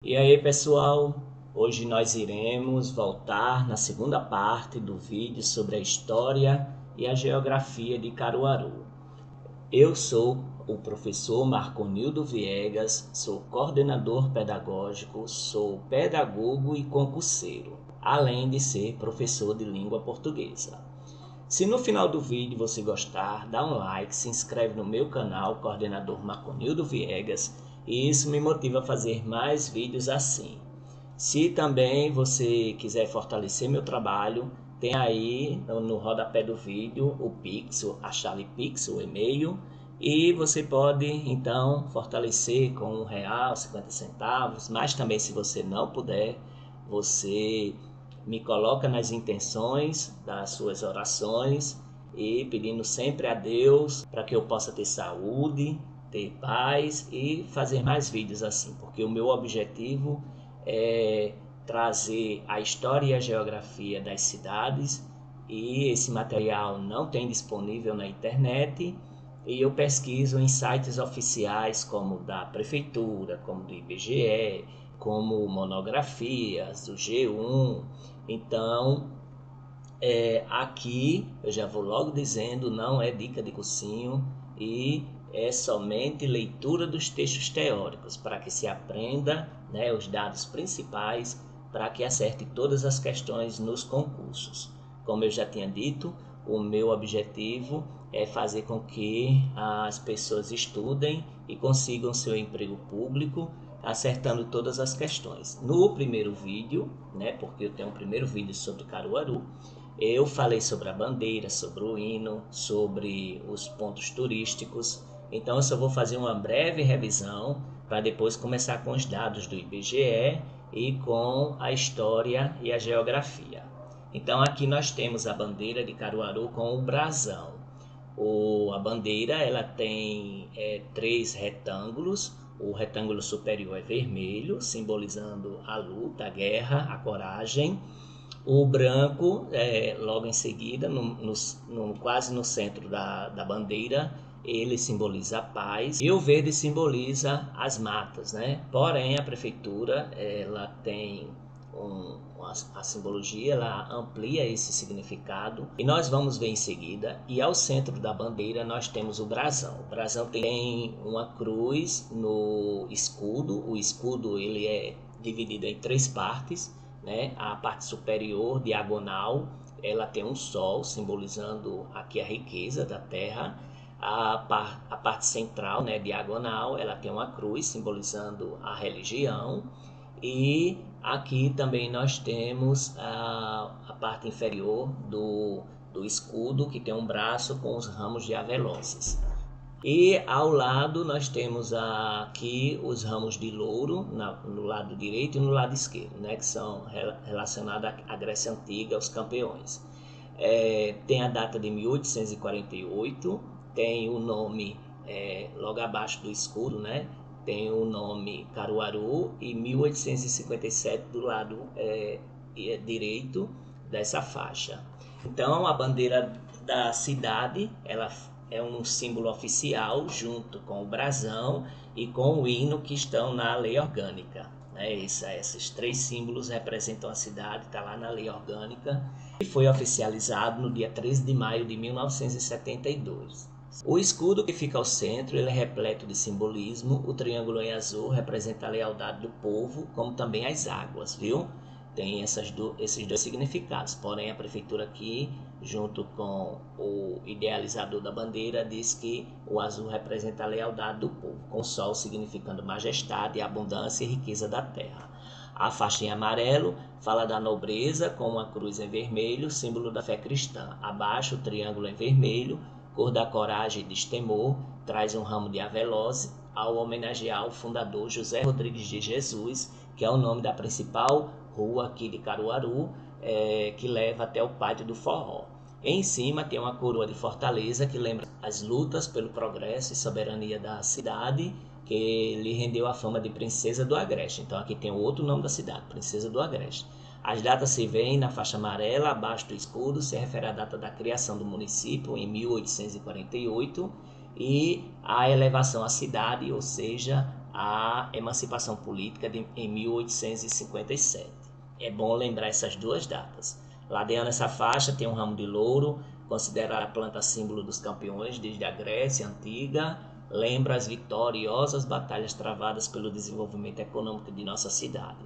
E aí, pessoal, hoje nós iremos voltar na segunda parte do vídeo sobre a história e a geografia de Caruaru. Eu sou o professor Marconildo Viegas, sou coordenador pedagógico, sou pedagogo e concurseiro, além de ser professor de língua portuguesa. Se no final do vídeo você gostar, dá um like, se inscreve no meu canal, coordenador Marconildo Viegas, e isso me motiva a fazer mais vídeos assim. Se também você quiser fortalecer meu trabalho, tem aí no rodapé do vídeo o Pix, a chave Pix, o e-mail, e você pode então fortalecer com R$1, 50 centavos, mas também se você não puder, você me coloca nas intenções das suas orações e pedindo sempre a Deus para que eu possa ter saúde, ter paz e fazer mais vídeos assim, porque o meu objetivo é trazer a história e a geografia das cidades, e esse material não tem disponível na internet, e eu pesquiso em sites oficiais como da prefeitura, como do IBGE, como monografias do G1. Então, aqui eu já vou logo dizendo, não é dica de cursinho e é somente leitura dos textos teóricos para que se aprenda, né, os dados principais para que acerte todas as questões nos concursos. Como eu já tinha dito, o meu objetivo é fazer com que as pessoas estudem e consigam seu emprego público, acertando todas as questões. No primeiro vídeo, né, porque eu tenho um primeiro vídeo sobre Caruaru, eu falei sobre a bandeira, sobre o hino, sobre os pontos turísticos. Então eu só vou fazer uma breve revisão para depois começar com os dados do IBGE e com a história e a geografia. Então aqui nós temos a bandeira de Caruaru com o brasão. A bandeira ela tem 3 retângulos. O retângulo superior é vermelho, simbolizando a luta, a guerra, a coragem. O branco, logo em seguida, quase no centro da bandeira, ele simboliza a paz. E o verde simboliza as matas, né? Porém, a prefeitura ela tem a simbologia, ela amplia esse significado. E nós vamos ver em seguida. E ao centro da bandeira nós temos o brasão. O brasão tem uma cruz no escudo. O escudo ele é dividido em 3 partes. Né? A parte superior, diagonal, ela tem um sol, simbolizando aqui a riqueza da terra. A parte central, né, diagonal, ela tem uma cruz, simbolizando a religião. E aqui também nós temos a parte inferior do escudo, que tem um braço com os ramos de avelosas. E ao lado nós temos aqui os ramos de louro no lado direito e no lado esquerdo, né, que são relacionados à Grécia Antiga, aos campeões. Tem a data de 1848, tem o nome logo abaixo do escudo, né, tem o nome Caruaru, e 1857 do lado direito dessa faixa. Então a bandeira da cidade ela é um símbolo oficial junto com o brasão e com o hino que estão na lei orgânica. Esses 3 símbolos representam a cidade, está lá na lei orgânica e foi oficializado no dia 13 de maio de 1972. O escudo que fica ao centro ele é repleto de simbolismo. O triângulo em azul representa a lealdade do povo, como também as águas, viu? Tem esses 2 significados, porém a prefeitura aqui, junto com o idealizador da bandeira, diz que o azul representa a lealdade do povo, com o sol significando majestade, abundância e riqueza da terra. A faixa em amarelo fala da nobreza, com uma cruz em vermelho, símbolo da fé cristã. Abaixo, o triângulo em vermelho, cor da coragem e destemor, traz um ramo de avelose ao homenagear o fundador José Rodrigues de Jesus, que é o nome da principal rua aqui de Caruaru, que leva até o Pátio do Forró. Em cima tem uma coroa de fortaleza que lembra as lutas pelo progresso e soberania da cidade, que lhe rendeu a fama de Princesa do Agreste. Então aqui tem outro nome da cidade, Princesa do Agreste. As datas se veem na faixa amarela, abaixo do escudo, se refere à data da criação do município, em 1848, e a elevação à cidade, ou seja, a emancipação política em 1857. É bom lembrar essas duas datas. Ladeando essa faixa tem um ramo de louro, considerada a planta símbolo dos campeões desde a Grécia Antiga, lembra as vitoriosas batalhas travadas pelo desenvolvimento econômico de nossa cidade.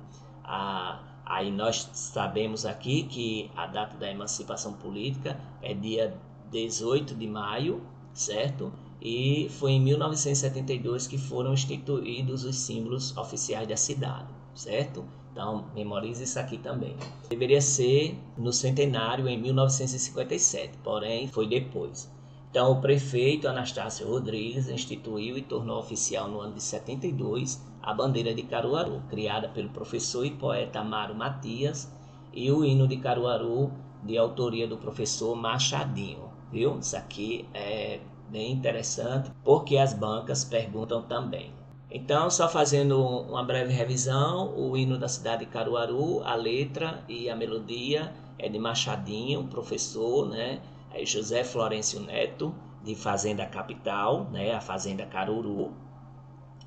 Aí nós sabemos aqui que a data da emancipação política é dia 18 de maio, certo? E foi em 1972 que foram instituídos os símbolos oficiais da cidade, certo? Então, memorize isso aqui também. Deveria ser no centenário em 1957, porém foi depois. Então, o prefeito Anastácio Rodrigues instituiu e tornou oficial no ano de 72 a bandeira de Caruaru, criada pelo professor e poeta Amaro Matias, e o hino de Caruaru, de autoria do professor Machadinho. Viu? Isso aqui é bem interessante, porque as bancas perguntam também. Então, só fazendo uma breve revisão, o hino da cidade de Caruaru, a letra e a melodia é de Machadinho, professor, né? É José Florencio Neto, de Fazenda Capital, né? A Fazenda Caruru,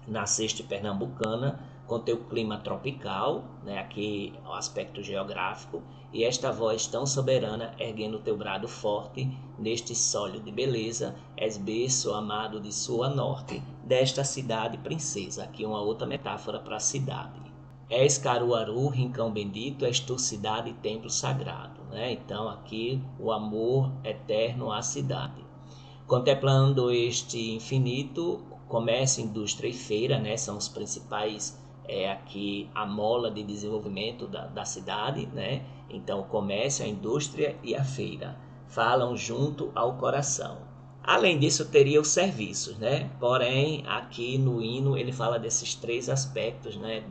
na Seste Pernambucana, com teu clima tropical, né? Aqui o aspecto geográfico, e esta voz tão soberana, erguendo teu brado forte, neste sólio de beleza, és berço amado de sua norte, desta cidade princesa. Aqui uma outra metáfora para a cidade. És Caruaru, rincão bendito, és tu cidade e templo sagrado, né? Então aqui o amor eterno à cidade. Contemplando este infinito, comércio, indústria e feira, né? São os principais, aqui a mola de desenvolvimento da cidade, né? Então, o comércio, a indústria e a feira falam junto ao coração. Além disso, teria os serviços, né? Porém, aqui no hino ele fala desses três aspectos, né?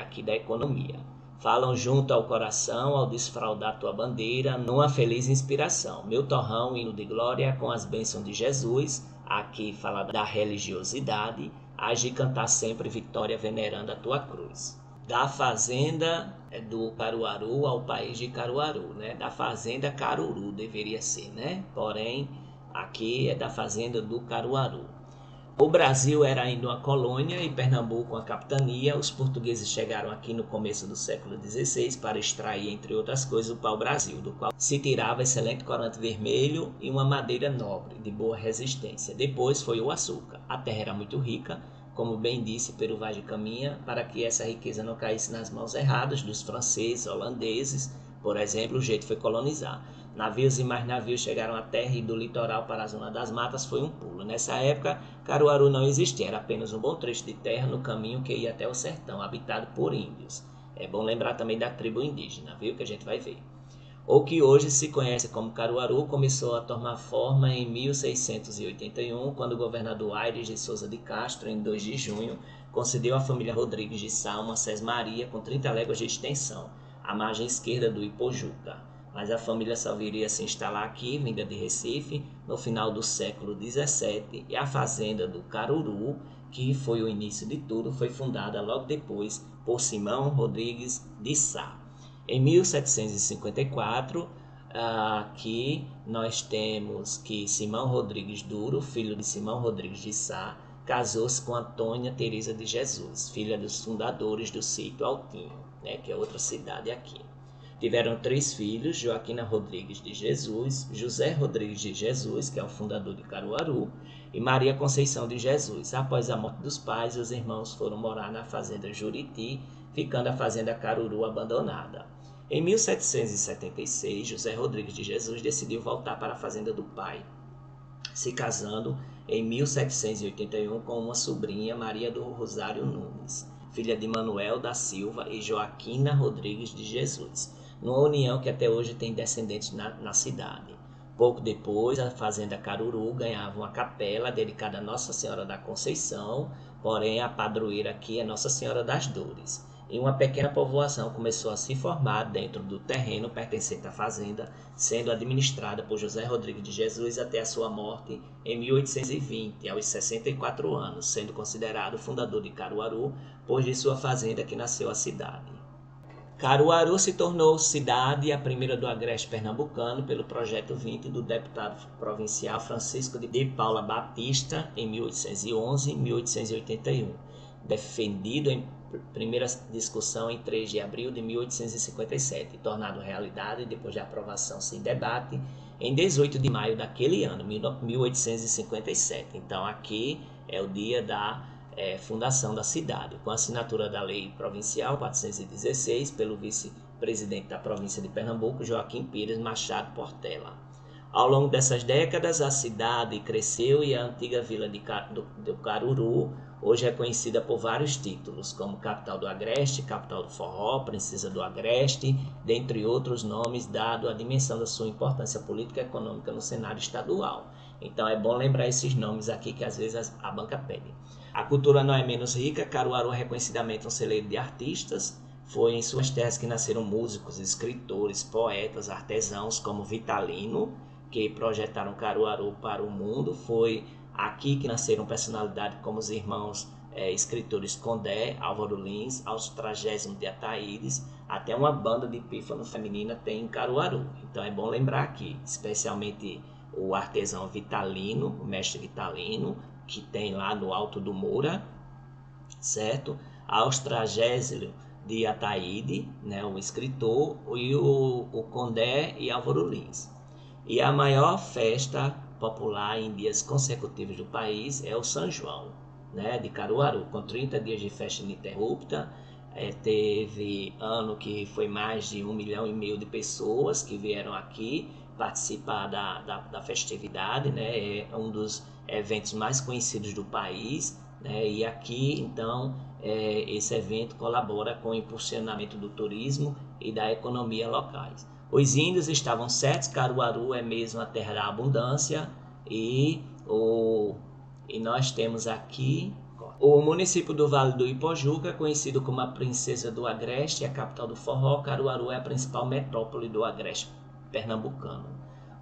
Aqui da economia. Falam junto ao coração ao desfraldar tua bandeira, numa feliz inspiração. Meu torrão, hino de glória, com as bênçãos de Jesus. Aqui fala da religiosidade. Age cantar sempre vitória, venerando a tua cruz. Da fazenda do Caruaru ao país de Caruaru, né? Da fazenda Caruru deveria ser, né? Porém, aqui é da fazenda do Caruaru. O Brasil era ainda uma colônia e Pernambuco uma capitania. Os portugueses chegaram aqui no começo do século XVI para extrair, entre outras coisas, o pau-brasil, do qual se tirava excelente corante vermelho e uma madeira nobre, de boa resistência. Depois foi o açúcar. A terra era muito rica, como bem disse Pero Vaz de Caminha, para que essa riqueza não caísse nas mãos erradas dos franceses, holandeses, por exemplo, o jeito foi colonizar. Navios e mais navios chegaram à terra e do litoral para a zona das matas foi um pulo. Nessa época, Caruaru não existia, era apenas um bom trecho de terra no caminho que ia até o sertão, habitado por índios. É bom lembrar também da tribo indígena, viu, que a gente vai ver. O que hoje se conhece como Caruaru começou a tomar forma em 1681, quando o governador Aires de Souza de Castro, em 2 de junho, concedeu à família Rodrigues de Sá uma sesmaria com 30 léguas de extensão, à margem esquerda do Ipojuca. Mas a família só viria se instalar aqui, vinda de Recife, no final do século XVII, e a fazenda do Caruru, que foi o início de tudo, foi fundada logo depois por Simão Rodrigues de Sá. Em 1754, aqui nós temos que Simão Rodrigues Duro, filho de Simão Rodrigues de Sá, casou-se com Antônia Teresa de Jesus, filha dos fundadores do sítio Altinho, né, que é outra cidade aqui. Tiveram 3 filhos, Joaquina Rodrigues de Jesus, José Rodrigues de Jesus, que é o fundador de Caruaru, e Maria Conceição de Jesus. Após a morte dos pais, os irmãos foram morar na fazenda Juriti, ficando a fazenda Caruru abandonada. Em 1776, José Rodrigues de Jesus decidiu voltar para a fazenda do pai, se casando em 1781 com uma sobrinha, Maria do Rosário Nunes, filha de Manuel da Silva e Joaquina Rodrigues de Jesus, numa união que até hoje tem descendentes na cidade. Pouco depois, a fazenda Caruru ganhava uma capela dedicada a Nossa Senhora da Conceição, porém a padroeira aqui é Nossa Senhora das Dores. E uma pequena povoação começou a se formar dentro do terreno pertencente à fazenda, sendo administrada por José Rodrigues de Jesus até a sua morte em 1820, aos 64 anos, sendo considerado fundador de Caruaru, pois de sua fazenda que nasceu a cidade. Caruaru se tornou cidade a primeira do Agreste Pernambucano pelo Projeto 20 do deputado provincial Francisco de Paula Batista em 1811 e 1881, defendido em primeira discussão em 3 de abril de 1857 e tornado realidade depois de aprovação sem debate em 18 de maio daquele ano, 1857. Então aqui é o dia da fundação da cidade, com a assinatura da Lei Provincial 416 pelo vice-presidente da província de Pernambuco, Joaquim Pires Machado Portela. Ao longo dessas décadas, a cidade cresceu e a antiga vila do Caruru hoje é conhecida por vários títulos, como capital do Agreste, capital do Forró, princesa do Agreste, dentre outros nomes, dado a dimensão da sua importância política e econômica no cenário estadual. Então é bom lembrar esses nomes aqui que às vezes a banca pede. A cultura não é menos rica. Caruaru é reconhecidamente um celeiro de artistas. Foi em suas terras que nasceram músicos, escritores, poetas, artesãos como Vitalino, que projetaram Caruaru para o mundo. Foi aqui que nasceram personalidades como os irmãos escritores Condé, Álvaro Lins, aos 30º de Ataídes, até uma banda de pífano feminina tem em Caruaru. Então é bom lembrar aqui, especialmente o artesão Vitalino, o mestre Vitalino, que tem lá no Alto do Moura, certo? Aos 30º de Ataíde, né, o escritor, e o Condé e Álvaro Lins. E a maior festa popular em dias consecutivos do país é o São João, né, de Caruaru, com 30 dias de festa ininterrupta. Teve ano que foi mais de 1,5 milhão de pessoas que vieram aqui participar da festividade, né? É um dos eventos mais conhecidos do país, né? E aqui, então, esse evento colabora com o impulsionamento do turismo e da economia locais. Os índios estavam certos, Caruaru é mesmo a terra da abundância e nós temos aqui o município do Vale do Ipojuca, conhecido como a Princesa do Agreste, é a capital do forró. Caruaru é a principal metrópole do Agreste pernambucano.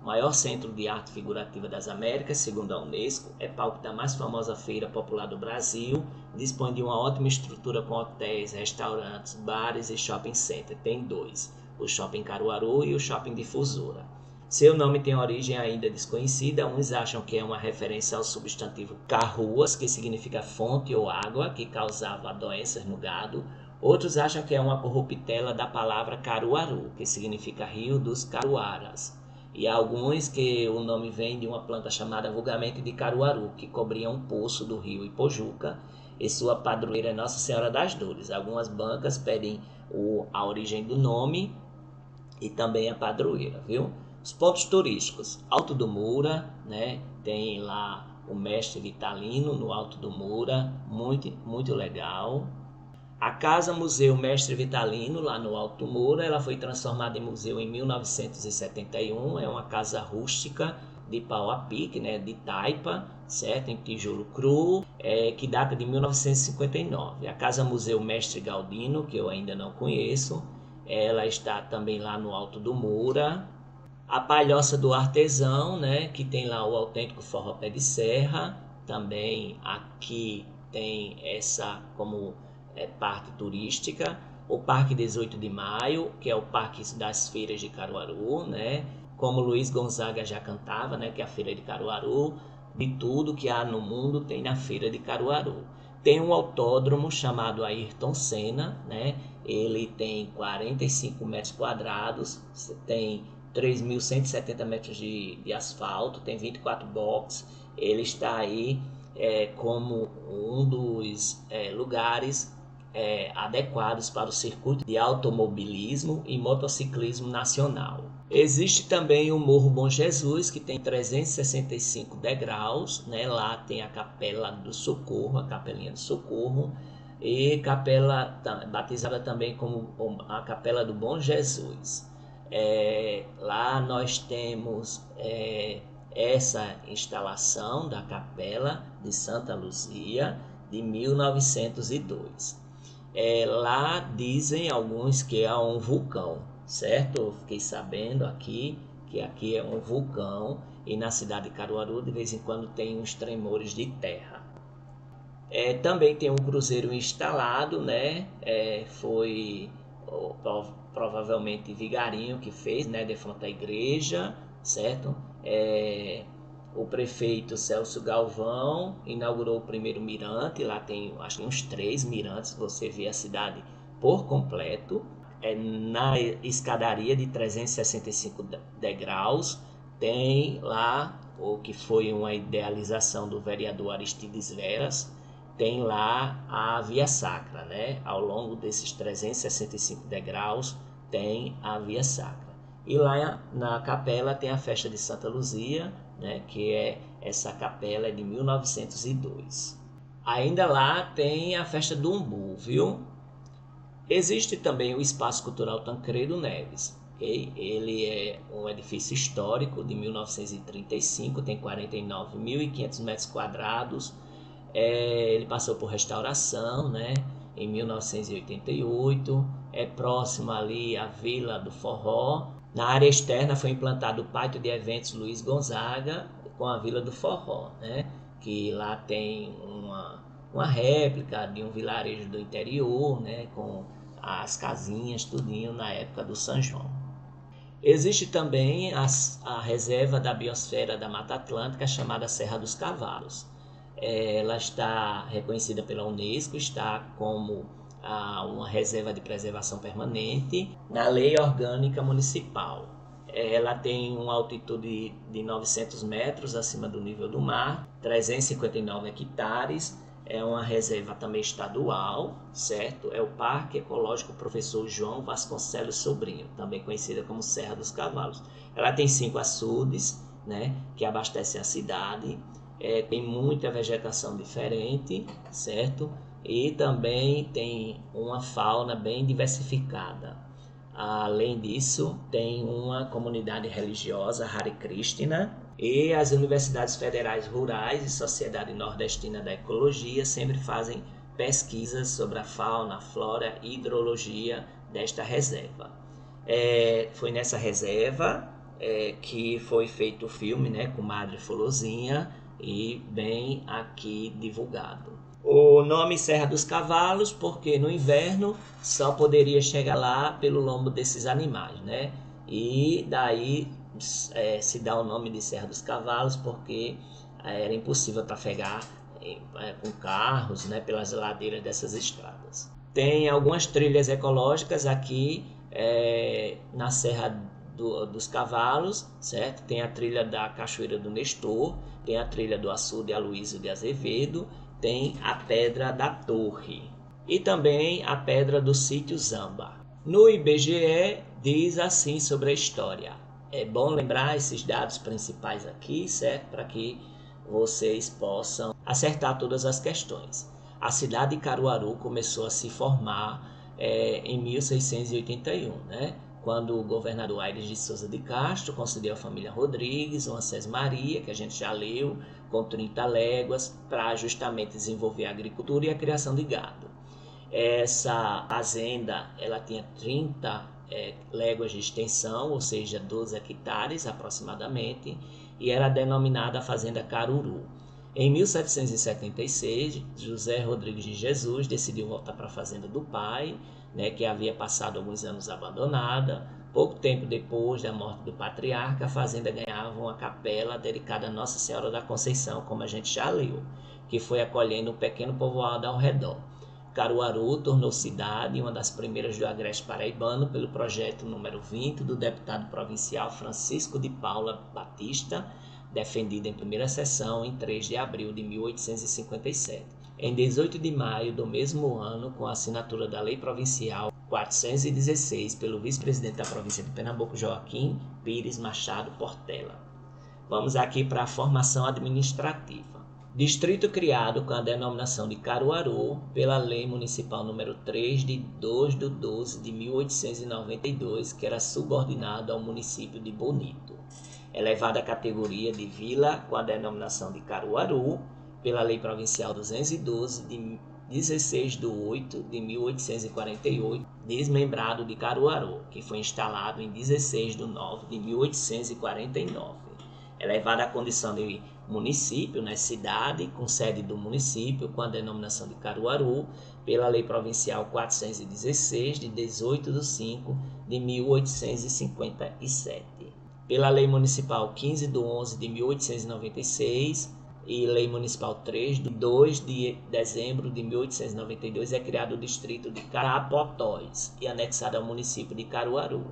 O maior centro de arte figurativa das Américas, segundo a Unesco, é palco da mais famosa feira popular do Brasil, dispõe de uma ótima estrutura com hotéis, restaurantes, bares e shopping center. Tem dois, o Shopping Caruaru e o Shopping Difusora. Seu nome tem origem ainda desconhecida. Uns acham que é uma referência ao substantivo carruas, que significa fonte ou água, que causava doenças no gado. Outros acham que é uma corruptela da palavra Caruaru, que significa rio dos Caruaras. E há alguns que o nome vem de uma planta chamada vulgarmente de caruaru, que cobria um poço do rio Ipojuca, e sua padroeira é Nossa Senhora das Dores. Algumas bancas pedem a origem do nome e também a padroeira, viu? Os pontos turísticos, Alto do Moura, né? Tem lá o mestre Vitalino no Alto do Moura, muito legal. A Casa Museu Mestre Vitalino, lá no Alto do Moura, ela foi transformada em museu em 1971, é uma casa rústica de pau a pique, né? De taipa, certo? Em tijolo cru, que data de 1959. A Casa Museu Mestre Galdino, que eu ainda não conheço, ela está também lá no Alto do Moura. A Palhoça do Artesão, né, que tem lá o autêntico forró pé de serra, também aqui tem essa como parte turística. O Parque 18 de Maio, que é o Parque das Feiras de Caruaru, né, como Luiz Gonzaga já cantava, né, que é a Feira de Caruaru, de tudo que há no mundo tem na Feira de Caruaru. Tem um autódromo chamado Ayrton Senna, né, ele tem 45 metros quadrados, tem 3.170 metros de asfalto, tem 24 boxes. Ele está aí como um dos lugares adequados para o circuito de automobilismo e motociclismo nacional. Existe também o Morro Bom Jesus, que tem 365 degraus, né? Lá tem a Capela do Socorro, a Capelinha do Socorro, e capela batizada também como a Capela do Bom Jesus. Lá nós temos essa instalação da Capela de Santa Luzia de 1902. Lá dizem alguns que é um vulcão, certo? Eu fiquei sabendo aqui que aqui é um vulcão e na cidade de Caruaru de vez em quando tem uns tremores de terra. Também tem um cruzeiro instalado, né? Foi provavelmente Vigarinho que fez, né, de frente à igreja, certo? O prefeito Celso Galvão inaugurou o primeiro mirante, lá tem acho que uns 3 mirantes, você vê a cidade por completo. Na escadaria de 365 degraus, tem lá o que foi uma idealização do vereador Aristides Veras, tem lá a Via Sacra, né? Ao longo desses 365 degraus tem a Via Sacra. E lá na capela tem a festa de Santa Luzia, né? Que essa capela é de 1902. Ainda lá tem a festa do Umbu, viu? Existe também o Espaço Cultural Tancredo Neves. Okay? Ele é um edifício histórico de 1935, tem 49.500 metros quadrados. Ele passou por restauração, né, em 1988. É próximo ali à Vila do Forró. Na área externa foi implantado o Pátio de Eventos Luiz Gonzaga com a Vila do Forró, né, que lá tem uma réplica de um vilarejo do interior, né, com as casinhas, tudinho na época do São João. Existe também a reserva da biosfera da Mata Atlântica chamada Serra dos Cavalos. Ela está reconhecida pela Unesco, está como uma reserva de preservação permanente na Lei Orgânica Municipal. Ela tem uma altitude de 900 metros acima do nível do mar, 359 hectares, é uma reserva também estadual, certo? É o Parque Ecológico Professor João Vasconcelos Sobrinho, também conhecida como Serra dos Cavalos. Ela tem 5 açudes, né, que abastecem a cidade, tem muita vegetação diferente, certo? E também tem uma fauna bem diversificada. Além disso, tem uma comunidade religiosa, Hare Krishna, e as universidades federais rurais e Sociedade Nordestina da Ecologia sempre fazem pesquisas sobre a fauna, a flora e hidrologia desta reserva. Foi nessa reserva que foi feito o filme, né, com Madre Folozinha, e bem aqui divulgado. O nome Serra dos Cavalos, porque no inverno só poderia chegar lá pelo lombo desses animais, né? E daí se dá o nome de Serra dos Cavalos, porque era impossível trafegar com carros, né, pelas ladeiras dessas estradas. Tem algumas trilhas ecológicas aqui na Serra dos Cavalos, certo? Tem a trilha da Cachoeira do Nestor, tem a trilha do Açude Aloísio de Azevedo, tem a Pedra da Torre e também a Pedra do Sítio Zamba. No IBGE diz assim sobre a história. É bom lembrar esses dados principais aqui, certo? Para que vocês possam acertar todas as questões. A cidade de Caruaru começou a se formar em 1681, né? Quando o governador Aires de Souza de Castro concedeu à família Rodrigues uma Sesmaria, que a gente já leu, com 30 léguas, para justamente desenvolver a agricultura e a criação de gado. Essa fazenda ela tinha 30 léguas de extensão, ou seja, 12 hectares aproximadamente, e era denominada Fazenda Caruru. Em 1776, José Rodrigues de Jesus decidiu voltar para a fazenda do pai, né, que havia passado alguns anos abandonada. Pouco tempo depois da morte do patriarca, a fazenda ganhava uma capela dedicada a Nossa Senhora da Conceição, como a gente já leu, que foi acolhendo um pequeno povoado ao redor. Caruaru tornou cidade uma das primeiras do Agreste Paraibano pelo projeto número 20 do deputado provincial Francisco de Paula Batista, defendido em primeira sessão em 3 de abril de 1857. Em 18 de maio do mesmo ano, com a assinatura da Lei Provincial 416 pelo vice-presidente da província de Pernambuco, Joaquim Pires Machado Portela. Vamos aqui para a formação administrativa. Distrito criado com a denominação de Caruaru pela Lei Municipal número 3 de 2 de 12 de 1892, que era subordinado ao município de Bonito. Elevada à categoria de vila com a denominação de Caruaru pela Lei Provincial 212 de 16 de 8 de 1848, desmembrado de Caruaru, que foi instalado em 16 de 9 de 1849. Elevada à condição de município, né, cidade, com sede do município, com a denominação de Caruaru, pela Lei Provincial 416, de 18 de 5 de 1857. Pela Lei Municipal 15 de 11 de 1896 e Lei Municipal 3 de 2 de dezembro de 1892 é criado o distrito de Carapotóis e anexado ao município de Caruaru.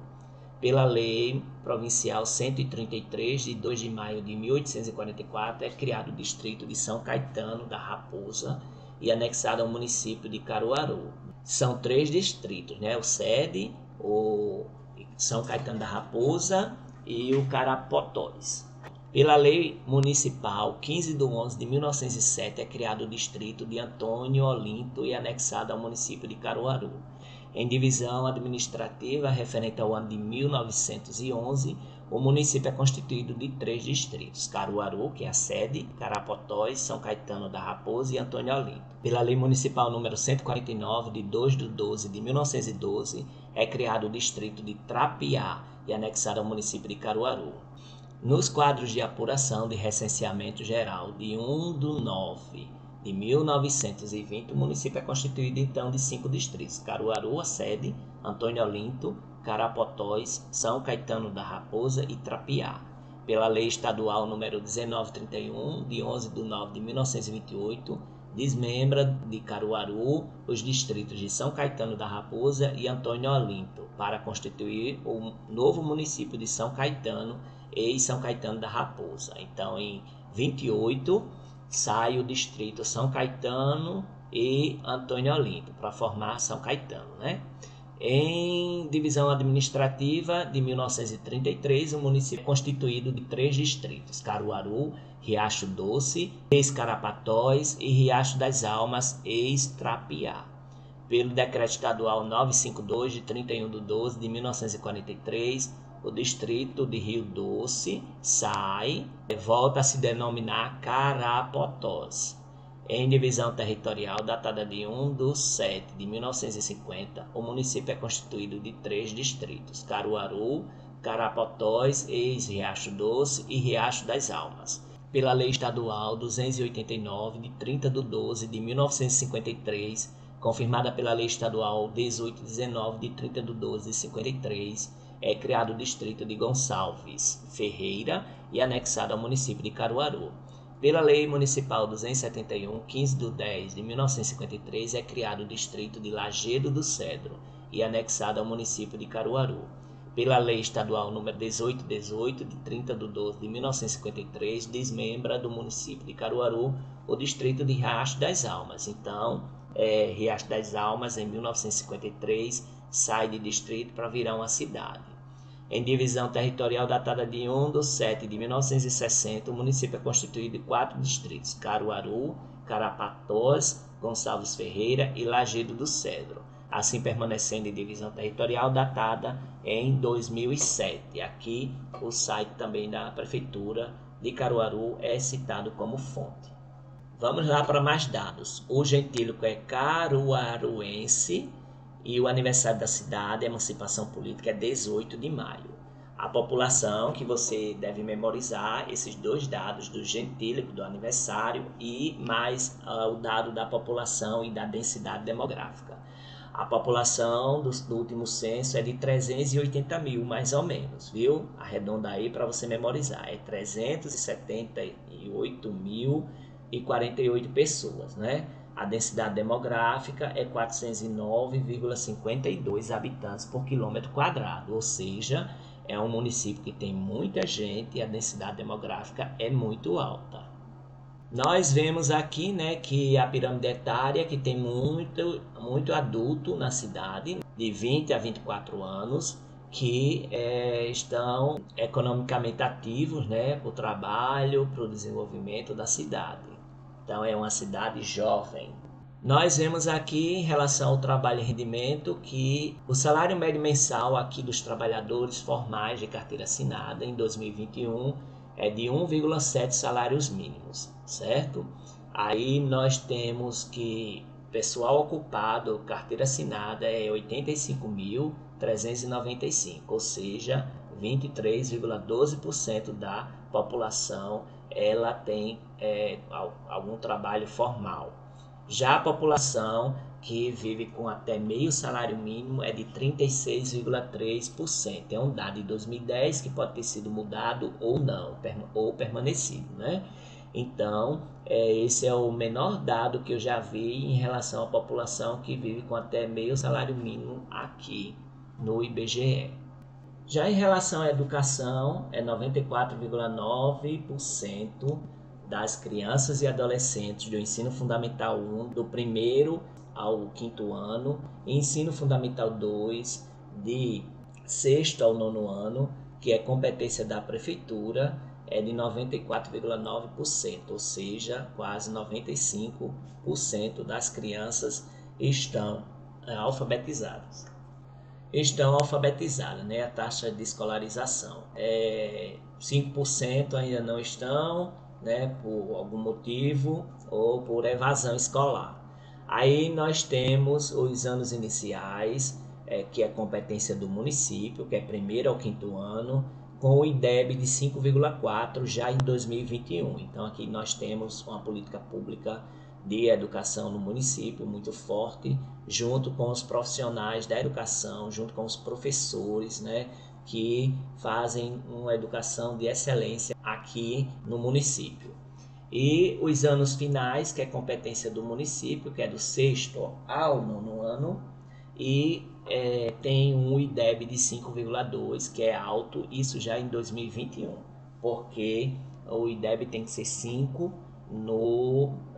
Pela Lei Provincial 133 de 2 de maio de 1844 é criado o distrito de São Caetano da Raposa e anexado ao município de Caruaru. São 3 distritos, né? O sede, o São Caetano da Raposa e o Carapotóis. Pela Lei Municipal 15 de 11 de 1907 é criado o distrito de Antônio Olinto e anexado ao município de Caruaru. Em divisão administrativa referente ao ano de 1911, o município é constituído de 3 distritos: Caruaru, que é a sede, Carapotóis, São Caetano da Raposa e Antônio Olinto. Pela Lei Municipal número 149, de 2 de 12 de 1912, é criado o distrito de Trapiá e anexado ao município de Caruaru. Nos quadros de apuração de recenseamento geral de 1 de 9 de 1920, o município é constituído então de 5 distritos: Caruaru, a sede, Antônio Olinto, Carapotóis, São Caetano da Raposa e Trapiá. Pela Lei Estadual número 1931, de 11 de 9 de 1928, desmembra de Caruaru os distritos de São Caetano da Raposa e Antônio Olinto, para constituir o novo município de São Caetano e São Caetano da Raposa. Então, em 28, sai o distrito São Caetano e Antônio Olinto para formar São Caetano, né? Em divisão administrativa de 1933, o município é constituído de 3 distritos: Caruaru, Riacho Doce, ex-Carapatóis e Riacho das Almas, ex-Trapiá. Pelo Decreto Estadual 952, de 31 de 12 de 1943, o distrito de Rio Doce sai e volta a se denominar Carapotós. Em divisão territorial datada de 1 de 7 de 1950, o município é constituído de 3 distritos: Caruaru, Carapotóis, ex-Riacho Doce e Riacho das Almas. Pela Lei Estadual 289, de 30 de 12 de 1953, confirmada pela Lei Estadual 1819, de 30 de 12 de 53, é criado o distrito de Gonçalves Ferreira e anexado ao município de Caruaru. Pela Lei Municipal 271, 15 de 10 de 1953, é criado o distrito de Lajedo do Cedro e anexado ao município de Caruaru. Pela Lei Estadual número 1818, de 30 de 12 de 1953, desmembra do município de Caruaru o distrito de Riacho das Almas. Então, Riacho das Almas, em 1953, sai de distrito para virar uma cidade. Em divisão territorial datada de 1 de 7 de 1960, o município é constituído de 4 distritos: Caruaru, Carapatós, Gonçalves Ferreira e Lajedo do Cedro, assim permanecendo em divisão territorial datada em 2007. Aqui o site também da Prefeitura de Caruaru é citado como fonte. Vamos lá para mais dados. O gentílico é caruaruense e o aniversário da cidade, a emancipação política, é 18 de maio. A população, que você deve memorizar esses 2 dados do gentílico, do aniversário, e mais o dado da população e da densidade demográfica. A população do último censo é de 380 mil, mais ou menos, viu? Arredonda aí para você memorizar. É 378.048 pessoas, né? A densidade demográfica é 409,52 habitantes por quilômetro quadrado, ou seja, é um município que tem muita gente e a densidade demográfica é muito alta. Nós vemos aqui, né, que a pirâmide etária, que tem muito adulto na cidade, de 20 a 24 anos, que estão economicamente ativos, né, para o trabalho, para o desenvolvimento da cidade. Então, é uma cidade jovem. Nós vemos aqui, em relação ao trabalho e rendimento, que o salário médio mensal aqui dos trabalhadores formais de carteira assinada em 2021 é de 1,7 salários mínimos, certo? Aí nós temos que pessoal ocupado, carteira assinada, é 85.395, ou seja, 23,12% da população ela tem algum trabalho formal. Já a população que vive com até meio salário mínimo é de 36,3%. É um dado de 2010 que pode ter sido mudado ou não, ou permanecido, né? Então, esse é o menor dado que eu já vi em relação à população que vive com até meio salário mínimo aqui no IBGE. Já em relação à educação, é 94,9% das crianças e adolescentes do ensino fundamental 1, do primeiro ao quinto ano, e ensino fundamental 2, de sexto ao nono ano, que é competência da prefeitura, é de 94,9%, ou seja, quase 95% das crianças estão alfabetizadas. Né? A taxa de escolarização. 5% ainda não estão, né? Por algum motivo ou por evasão escolar. Aí nós temos os anos iniciais, que é competência do município, que é primeiro ao quinto ano, com o IDEB de 5,4 já em 2021. Então aqui nós temos uma política pública de educação no município muito forte, junto com os profissionais da educação, junto com os professores, né, que fazem uma educação de excelência aqui no município. E os anos finais, que é competência do município, que é do sexto ao nono ano, e tem um IDEB de 5,2, que é alto, isso já em 2021, porque o IDEB tem que ser 5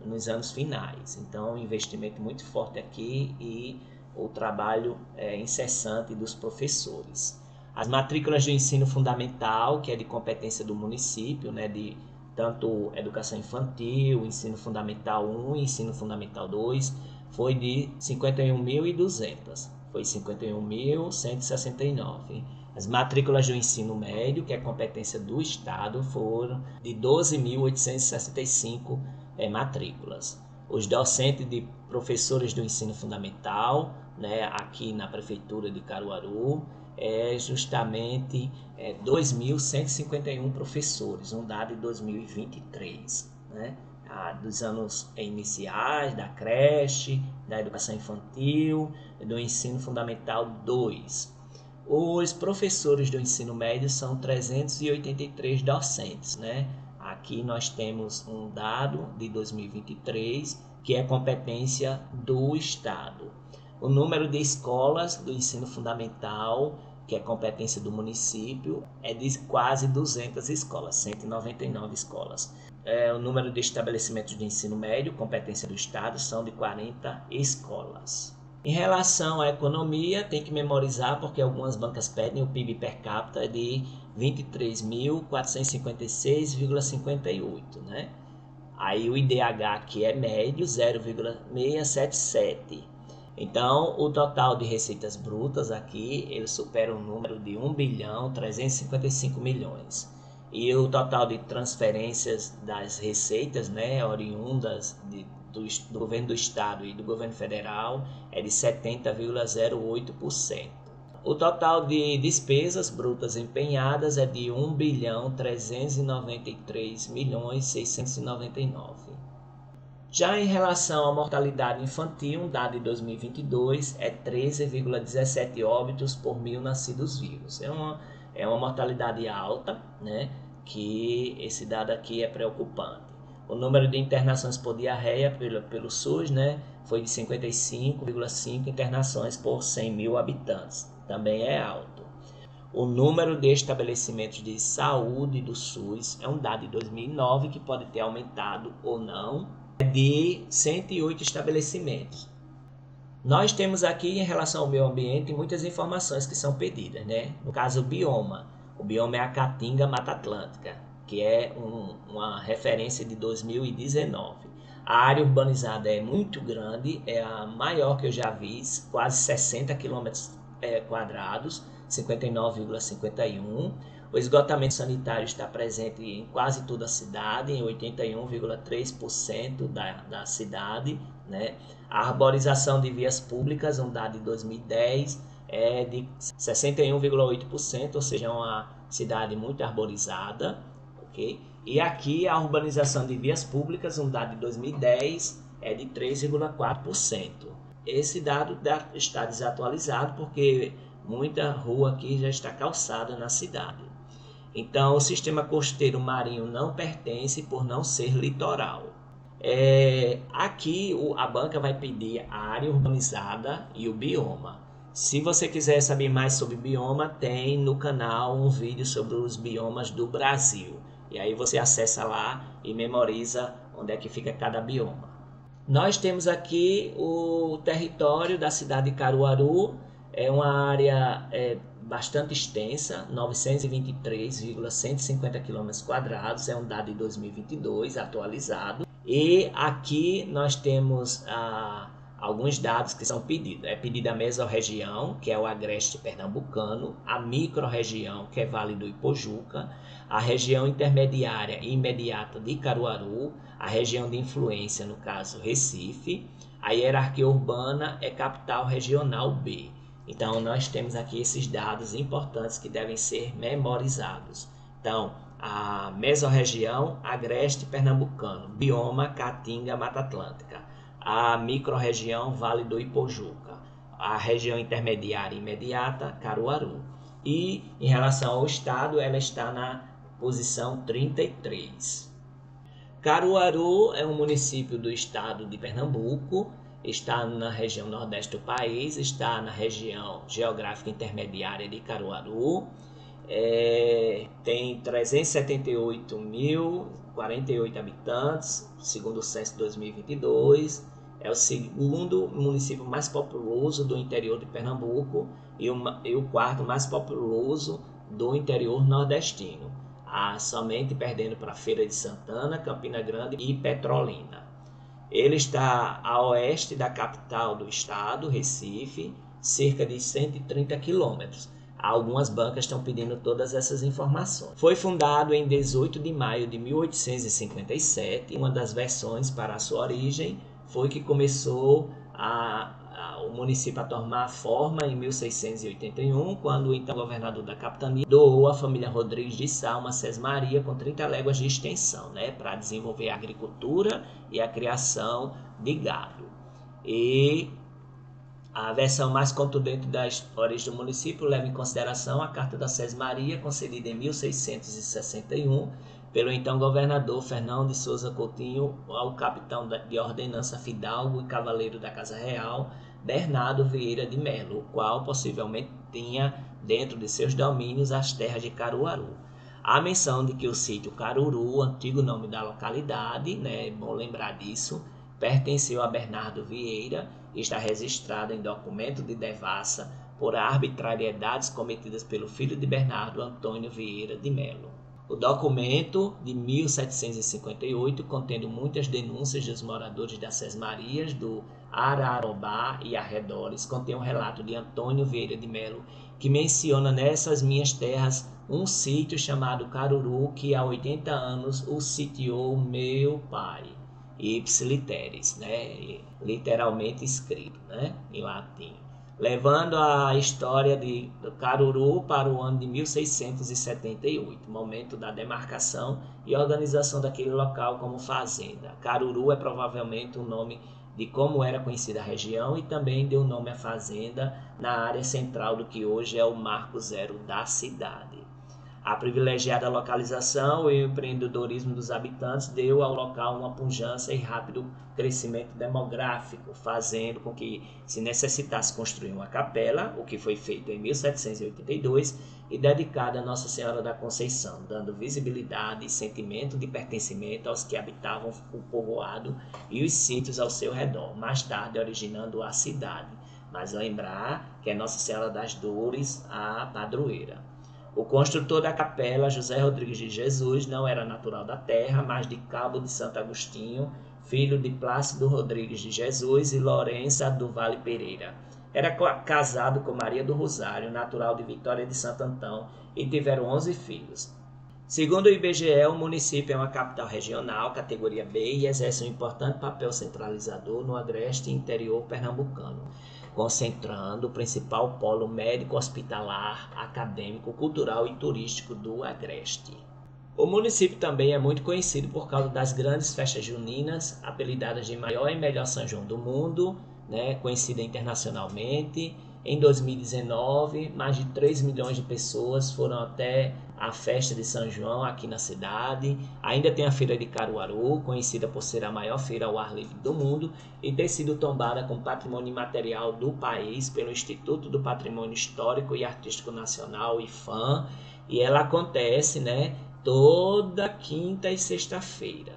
nos anos finais. Então, um investimento muito forte aqui e o trabalho incessante dos professores. As matrículas do ensino fundamental, que é de competência do município, né, de tanto educação infantil, ensino fundamental 1 e ensino fundamental 2, foi de 51.200, foi 51.169. As matrículas do ensino médio, que é competência do Estado, foram de 12.865 matrículas. Os docentes de professores do ensino fundamental, né, aqui na prefeitura de Caruaru, é justamente 2.151 professores, um dado de 2023, né? Dos anos iniciais, da creche, da educação infantil, do ensino fundamental 2. Os professores do ensino médio são 383 docentes, né? Aqui nós temos um dado de 2023, que é competência do Estado. O número de escolas do ensino fundamental, que é competência do município, é de quase 200 escolas, 199 escolas. O número de estabelecimentos de ensino médio, competência do Estado, são de 40 escolas. Em relação à economia, tem que memorizar, porque algumas bancas pedem, o PIB per capita é de 23.456,58, né? Aí o IDH aqui é médio, 0,677. Então, o total de receitas brutas aqui, ele supera o número de 1.355 milhões. E o total de transferências das receitas, né, oriundas do governo do estado e do governo federal, é de 70,08%. O total de despesas brutas empenhadas é de 1.393.699. Já em relação à mortalidade infantil, um dado de 2022 é 13,17 óbitos por 1.000 nascidos vivos. É uma mortalidade alta, né? Que esse dado aqui é preocupante. O número de internações por diarreia pelo SUS, né, foi de 55,5 internações por 100.000 habitantes. Também é alto. O número de estabelecimentos de saúde do SUS é um dado de 2009 que pode ter aumentado ou não, de 108 estabelecimentos. Nós temos aqui, em relação ao meio ambiente, muitas informações que são pedidas, né? No caso, o bioma. O bioma é a Caatinga Mata Atlântica, que é uma referência de 2019. A área urbanizada é muito grande, é a maior que eu já vi, quase 60 km quadrados, 59,51. O esgotamento sanitário está presente em quase toda a cidade, em 81,3% da cidade, né? A arborização de vias públicas, um dado de 2010, é de 61,8%, ou seja, é uma cidade muito arborizada, ok? E aqui a urbanização de vias públicas, um dado de 2010, é de 3,4%. Esse dado está desatualizado porque muita rua aqui já está calçada na cidade. Então, o sistema costeiro marinho não pertence por não ser litoral. Aqui a banca vai pedir a área urbanizada e o bioma. Se você quiser saber mais sobre bioma, tem no canal um vídeo sobre os biomas do Brasil. E aí você acessa lá e memoriza onde é que fica cada bioma. Nós temos aqui o território da cidade de Caruaru, é uma área bastante extensa, 923,150 km², é um dado de 2022 atualizado. E aqui nós temos alguns dados que são pedidos. É pedida a mesorregião, que é o agreste pernambucano, a microrregião, que é Vale do Ipojuca, a região intermediária e imediata de Caruaru, a região de influência, no caso Recife, a hierarquia urbana é capital regional B. Então nós temos aqui esses dados importantes que devem ser memorizados. Então, a mesorregião, agreste pernambucano, bioma Caatinga, Mata Atlântica, a microrregião Vale do Ipojuca, a região intermediária e imediata Caruaru. E em relação ao estado, ela está na posição 33. Caruaru é um município do estado de Pernambuco, está na região nordeste do país, está na região geográfica intermediária de Caruaru, tem 378.048 habitantes, segundo o censo de 2022, é o segundo município mais populoso do interior de Pernambuco e o quarto mais populoso do interior nordestino, somente perdendo para Feira de Santana, Campina Grande e Petrolina. Ele está a oeste da capital do estado, Recife, cerca de 130 quilômetros. Algumas bancas estão pedindo todas essas informações. Foi fundado em 18 de maio de 1857. Uma das versões para a sua origem foi que começou o município a tomar forma em 1681, quando o então governador da capitania doou à família Rodrigues de Sá uma sesmaria com 30 léguas de extensão, para desenvolver a agricultura e a criação de gado. E a versão mais contundente da origem do município leva em consideração a Carta da Sesmaria, concedida em 1661 pelo então governador Fernão de Souza Coutinho ao capitão de ordenança fidalgo e cavaleiro da Casa Real, Bernardo Vieira de Melo, o qual possivelmente tinha dentro de seus domínios as terras de Caruaru. Há menção de que o sítio Caruru, antigo nome da localidade, é bom lembrar disso, pertenceu a Bernardo Vieira e está registrado em documento de devassa por arbitrariedades cometidas pelo filho de Bernardo, Antônio Vieira de Melo. O documento de 1758, contendo muitas denúncias dos moradores das Sesmarias do Ararobá e arredores, contém um relato de Antônio Vieira de Melo, que menciona nessas minhas terras um sítio chamado Caruru, que há 80 anos o sitiou meu pai. Ipsiliteris, literalmente escrito, em latim, levando a história de Caruru para o ano de 1678, momento da demarcação e organização daquele local como fazenda. Caruru é provavelmente o nome de como era conhecida a região e também deu nome à fazenda na área central do que hoje é o Marco Zero da cidade. A privilegiada localização e o empreendedorismo dos habitantes deu ao local uma pujança e rápido crescimento demográfico, fazendo com que se necessitasse construir uma capela, o que foi feito em 1782, e dedicada a Nossa Senhora da Conceição, dando visibilidade e sentimento de pertencimento aos que habitavam o povoado e os sítios ao seu redor, mais tarde originando a cidade. Mas lembrar que é Nossa Senhora das Dores a padroeira. O construtor da capela, José Rodrigues de Jesus, não era natural da terra, mas de Cabo de Santo Agostinho, filho de Plácido Rodrigues de Jesus e Lourença do Vale Pereira. Era casado com Maria do Rosário, natural de Vitória de Santo Antão, e tiveram 11 filhos. Segundo o IBGE, o município é uma capital regional, categoria B, e exerce um importante papel centralizador no agreste interior pernambucano, concentrando o principal polo médico, hospitalar, acadêmico, cultural e turístico do agreste. O município também é muito conhecido por causa das grandes festas juninas, apelidadas de maior e melhor São João do mundo, né, conhecida internacionalmente. Em 2019, mais de 3 milhões de pessoas foram até a festa de São João aqui na cidade. Ainda tem a Feira de Caruaru, conhecida por ser a maior feira ao ar livre do mundo e ter sido tombada como patrimônio imaterial do país pelo Instituto do Patrimônio Histórico e Artístico Nacional, IPHAN. E ela acontece, né, toda quinta e sexta-feira.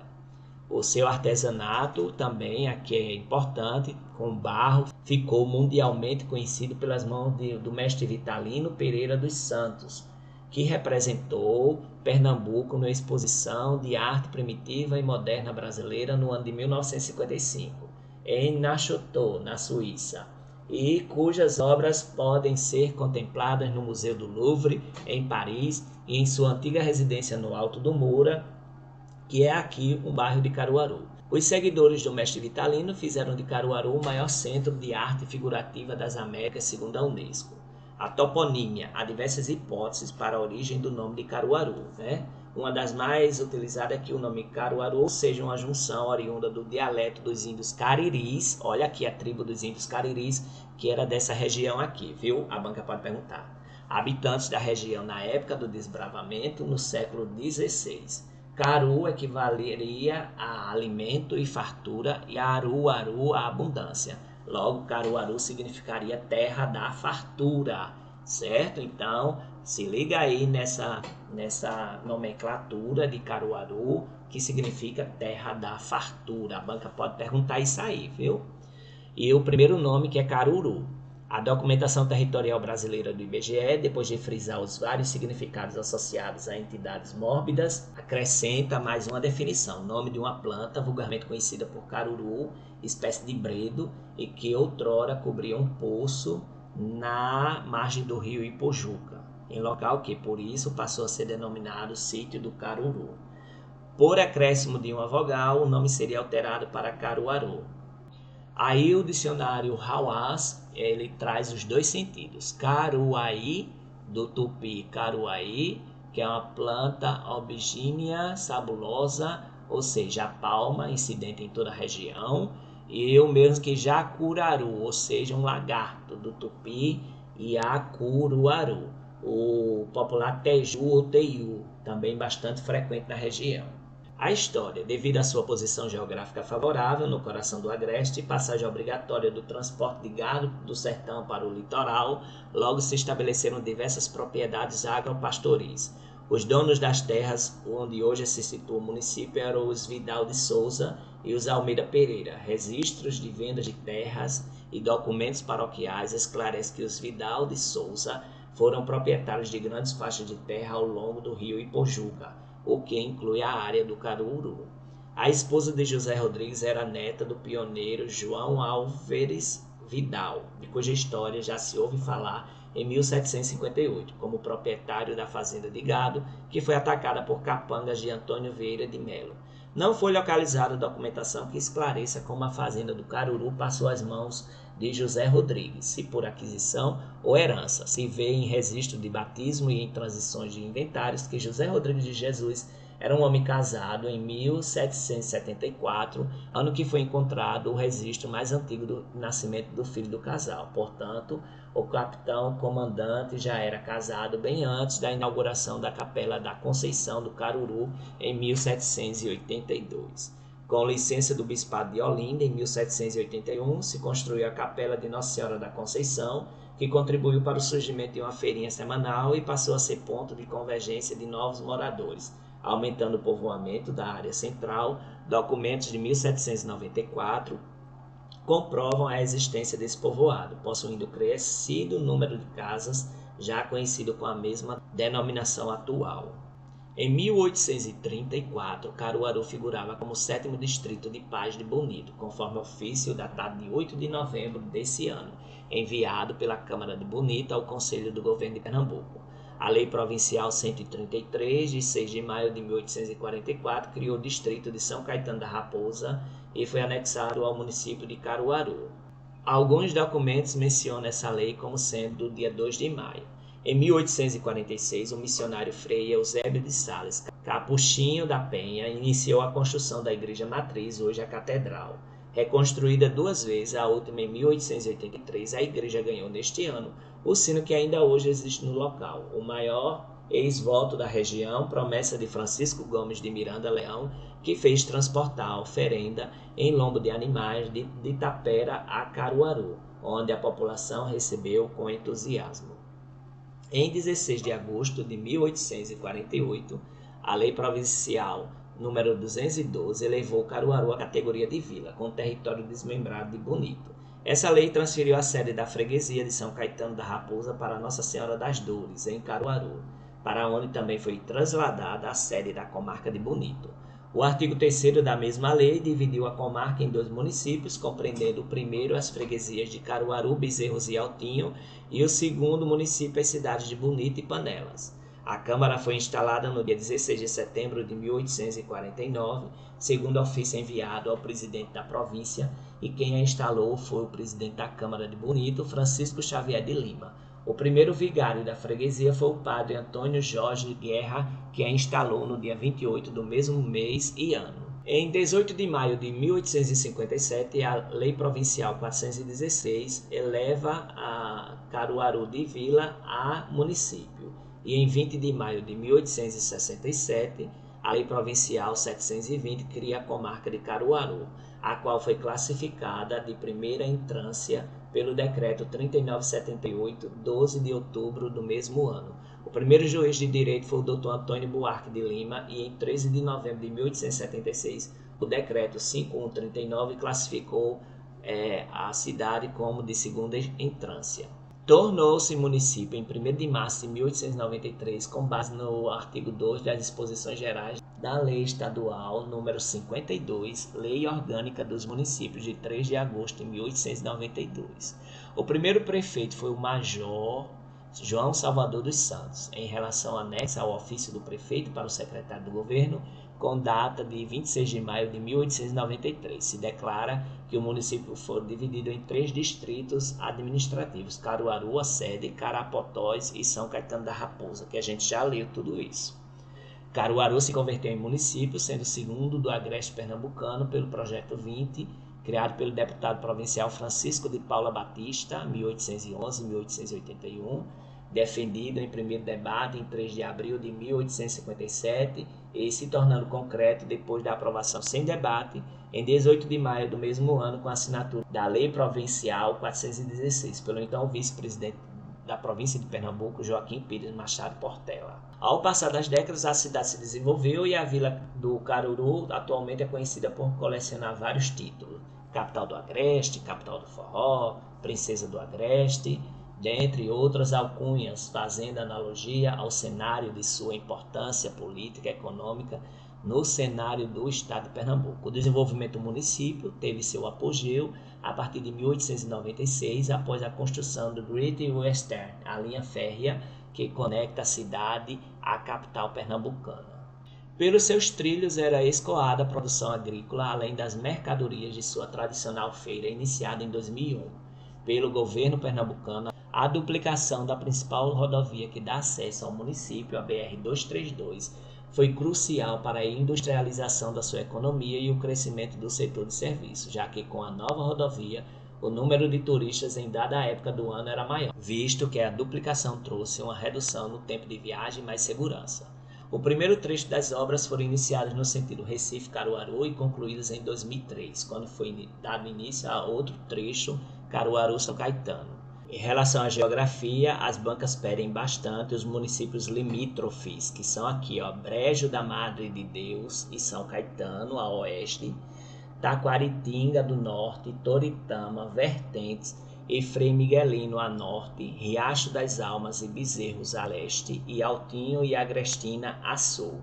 O seu artesanato também, aqui é importante, com barro, ficou mundialmente conhecido pelas mãos do mestre Vitalino Pereira dos Santos, que representou Pernambuco na exposição de arte primitiva e moderna brasileira no ano de 1955, em Neuchâtel, na Suíça, e cujas obras podem ser contempladas no Museu do Louvre, em Paris, e em sua antiga residência no Alto do Moura, que é aqui um bairro de Caruaru. Os seguidores do mestre Vitalino fizeram de Caruaru o maior centro de arte figurativa das Américas, segundo a Unesco. A toponímia, há diversas hipóteses para a origem do nome de Caruaru, né? Uma das mais utilizadas é que o nome Caruaru seja uma junção oriunda do dialeto dos índios cariris, olha aqui a tribo dos índios cariris, que era dessa região aqui, viu? A banca pode perguntar. Habitantes da região na época do desbravamento, no século XVI. Caru equivaleria a alimento e fartura e Aruaru a abundância. Logo, Caruaru significaria terra da fartura, certo? Então, se liga aí nessa nomenclatura de Caruaru, que significa terra da fartura. A banca pode perguntar isso aí, viu? E o primeiro nome que é Caruru. A documentação territorial brasileira do IBGE, depois de frisar os vários significados associados a entidades mórbidas, acrescenta mais uma definição, nome de uma planta vulgarmente conhecida por caruru, espécie de bredo, e que outrora cobria um poço na margem do rio Ipojuca, em local que, por isso, passou a ser denominado Sítio do Caruru. Por acréscimo de uma vogal, o nome seria alterado para Caruaru. Aí o dicionário Hawass, ele traz os dois sentidos. Caruaí, do tupi caruaí, que é uma planta aubigínea sabulosa, ou seja, a palma, incidente em toda a região. E o mesmo que jacuraru, ou seja, um lagarto, do tupi iacuruaru. O popular teju ou teiu, também bastante frequente na região. A história, devido à sua posição geográfica favorável no coração do agreste e passagem obrigatória do transporte de gado do sertão para o litoral, logo se estabeleceram diversas propriedades agropastoris. Os donos das terras onde hoje se situa o município eram os Vidal de Souza e os Almeida Pereira. Registros de vendas de terras e documentos paroquiais esclarecem que os Vidal de Souza foram proprietários de grandes faixas de terra ao longo do rio Ipojuca, o que inclui a área do Caruru. A esposa de José Rodrigues era neta do pioneiro João Álvares Vidal, de cuja história já se ouve falar em 1758, como proprietário da fazenda de gado, que foi atacada por capangas de Antônio Vieira de Melo. Não foi localizada documentação que esclareça como a fazenda do Caruru passou às mãos de José Rodrigues, se por aquisição ou herança. Se vê em registro de batismo e em transições de inventários que José Rodrigues de Jesus era um homem casado em 1774, ano que foi encontrado o registro mais antigo do nascimento do filho do casal. Portanto, o capitão comandante já era casado bem antes da inauguração da Capela da Conceição do Caruru em 1782. Com licença do Bispado de Olinda, em 1781, se construiu a Capela de Nossa Senhora da Conceição, que contribuiu para o surgimento de uma feirinha semanal e passou a ser ponto de convergência de novos moradores, aumentando o povoamento da área central. Documentos de 1794 comprovam a existência desse povoado, possuindo crescido número de casas, já conhecido com a mesma denominação atual. Em 1834, Caruaru figurava como o 7º distrito de Paz de Bonito, conforme ofício datado de 8 de novembro desse ano, enviado pela Câmara de Bonito ao Conselho do Governo de Pernambuco. A Lei Provincial 133, de 6 de maio de 1844, criou o distrito de São Caetano da Raposa e foi anexado ao município de Caruaru. Alguns documentos mencionam essa lei como sendo do dia 2 de maio. Em 1846, o missionário Frei Eusébio de Sales, Capuchinho da Penha, iniciou a construção da igreja matriz, hoje a catedral. Reconstruída 2 vezes, a última em 1883, a igreja ganhou neste ano o sino que ainda hoje existe no local, o maior ex-voto da região, promessa de Francisco Gomes de Miranda Leão, que fez transportar a oferenda em lombo de animais de Itapera a Caruaru, onde a população recebeu com entusiasmo. Em 16 de agosto de 1848, a Lei Provincial número 212 elevou Caruaru à categoria de vila, com território desmembrado de Bonito. Essa lei transferiu a sede da freguesia de São Caetano da Raposa para Nossa Senhora das Dores, em Caruaru, para onde também foi trasladada a sede da comarca de Bonito. O artigo 3º da mesma lei dividiu a comarca em 2 municípios, compreendendo o primeiro as freguesias de Caruaru, Bezerros e Altinho, e o segundo município as cidades de Bonito e Panelas. A Câmara foi instalada no dia 16 de setembro de 1849, segundo ofício enviado ao presidente da província, e quem a instalou foi o presidente da Câmara de Bonito, Francisco Xavier de Lima. O primeiro vigário da freguesia foi o padre Antônio Jorge Guerra, que a instalou no dia 28 do mesmo mês e ano. Em 18 de maio de 1857, a Lei Provincial 416 eleva a Caruaru de vila a município. E em 20 de maio de 1867, a Lei Provincial 720 cria a comarca de Caruaru, a qual foi classificada de primeira entrância pelo Decreto 3978, 12 de outubro do mesmo ano. O primeiro juiz de direito foi o Dr. Antônio Buarque de Lima e em 13 de novembro de 1876, o Decreto 5139 classificou a cidade como de segunda entrância. Tornou-se município em 1º de março de 1893, com base no artigo 2 das Disposições Gerais da Lei Estadual número 52, Lei Orgânica dos Municípios, de 3 de agosto de 1892. O primeiro prefeito foi o Major João Salvador dos Santos, em relação anexa ao ofício do prefeito para o secretário do governo, com data de 26 de maio de 1893. Se declara que o município foi dividido em 3 distritos administrativos: Caruaru, a sede, Carapotóis e São Caetano da Raposa, que a gente já leu tudo isso. Caruaru se converteu em município, sendo o segundo do agreste pernambucano pelo Projeto 20, criado pelo deputado provincial Francisco de Paula Batista, 1811-1881, defendido em primeiro debate em 3 de abril de 1857 e se tornando concreto depois da aprovação sem debate em 18 de maio do mesmo ano com a assinatura da Lei Provincial 416 pelo então vice-presidente da província de Pernambuco, Joaquim Pires Machado Portela. Ao passar das décadas, a cidade se desenvolveu e a vila do Caruru atualmente é conhecida por colecionar vários títulos: Capital do Agreste, Capital do Forró, Princesa do Agreste, dentre outras alcunhas, fazendo analogia ao cenário de sua importância política e econômica no cenário do estado de Pernambuco. O desenvolvimento do município teve seu apogeu a partir de 1896, após a construção do Great Western, a linha férrea que conecta a cidade à capital pernambucana. Pelos seus trilhos era escoada a produção agrícola, além das mercadorias de sua tradicional feira iniciada em 2001. Pelo governo pernambucano, a duplicação da principal rodovia que dá acesso ao município, a BR-232, foi crucial para a industrialização da sua economia e o crescimento do setor de serviços, já que com a nova rodovia, o número de turistas em dada época do ano era maior, visto que a duplicação trouxe uma redução no tempo de viagem e mais segurança. O primeiro trecho das obras foram iniciadas no sentido Recife-Caruaru e concluídas em 2003, quando foi dado início a outro trecho, Caruaru-São Caetano. Em relação à geografia, as bancas pedem bastante os municípios limítrofes, que são aqui, Brejo da Madre de Deus e São Caetano, a oeste, Taquaritinga do norte, Toritama, Vertentes e Frei Miguelino a norte, Riacho das Almas e Bezerros a leste e Altinho e Agrestina a sul.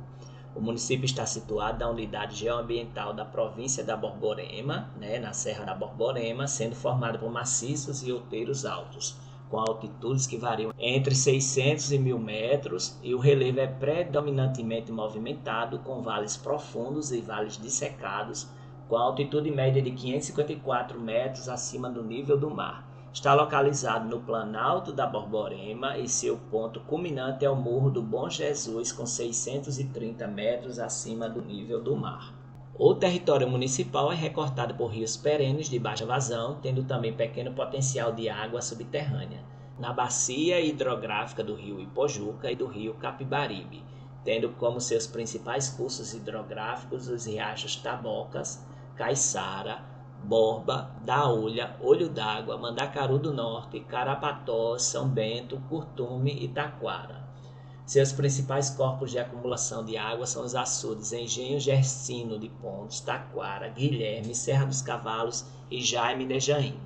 O município está situado na unidade geoambiental da província da Borborema, na Serra da Borborema, sendo formado por maciços e outeiros altos, com altitudes que variam entre 600 e 1.000 metros, e o relevo é predominantemente movimentado, com vales profundos e vales dissecados, com altitude média de 554 metros acima do nível do mar. Está localizado no Planalto da Borborema e seu ponto culminante é o Morro do Bom Jesus, com 630 metros acima do nível do mar. O território municipal é recortado por rios perenes de baixa vazão, tendo também pequeno potencial de água subterrânea, na bacia hidrográfica do rio Ipojuca e do rio Capibaribe, tendo como seus principais cursos hidrográficos os riachos Tabocas, Caiçara, Borba, Daúlha, Olho d'Água, Mandacaru do Norte, Carapató, São Bento, Curtume e Taquara. Seus principais corpos de acumulação de água são os açudes Engenho Gersino de Pontes, Taquara, Guilherme, Serra dos Cavalos e Jaime de Jaim.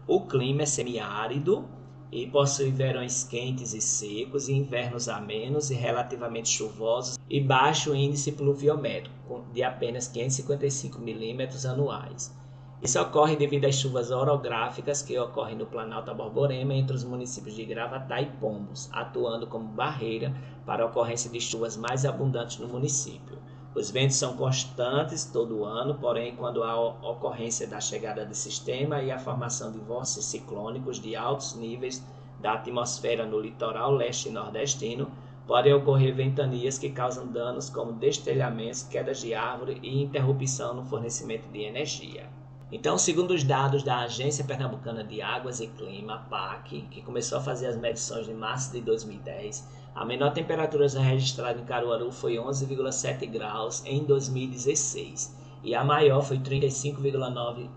O clima é semiárido e possui verões quentes e secos e invernos amenos e relativamente chuvosos e baixo índice pluviométrico, de apenas 555 milímetros anuais. Isso ocorre devido às chuvas orográficas que ocorrem no Planalto da Borborema entre os municípios de Gravatá e Pombos, atuando como barreira para a ocorrência de chuvas mais abundantes no município. Os ventos são constantes todo o ano, porém, quando há ocorrência da chegada de sistema e a formação de vórtices ciclônicos de altos níveis da atmosfera no litoral leste e nordestino, podem ocorrer ventanias que causam danos como destelhamentos, quedas de árvore e interrupção no fornecimento de energia. Então, segundo os dados da Agência Pernambucana de Águas e Clima, APAC, que começou a fazer as medições em março de 2010, a menor temperatura já registrada em Caruaru foi 11,7 graus em 2016 e a maior foi 35,9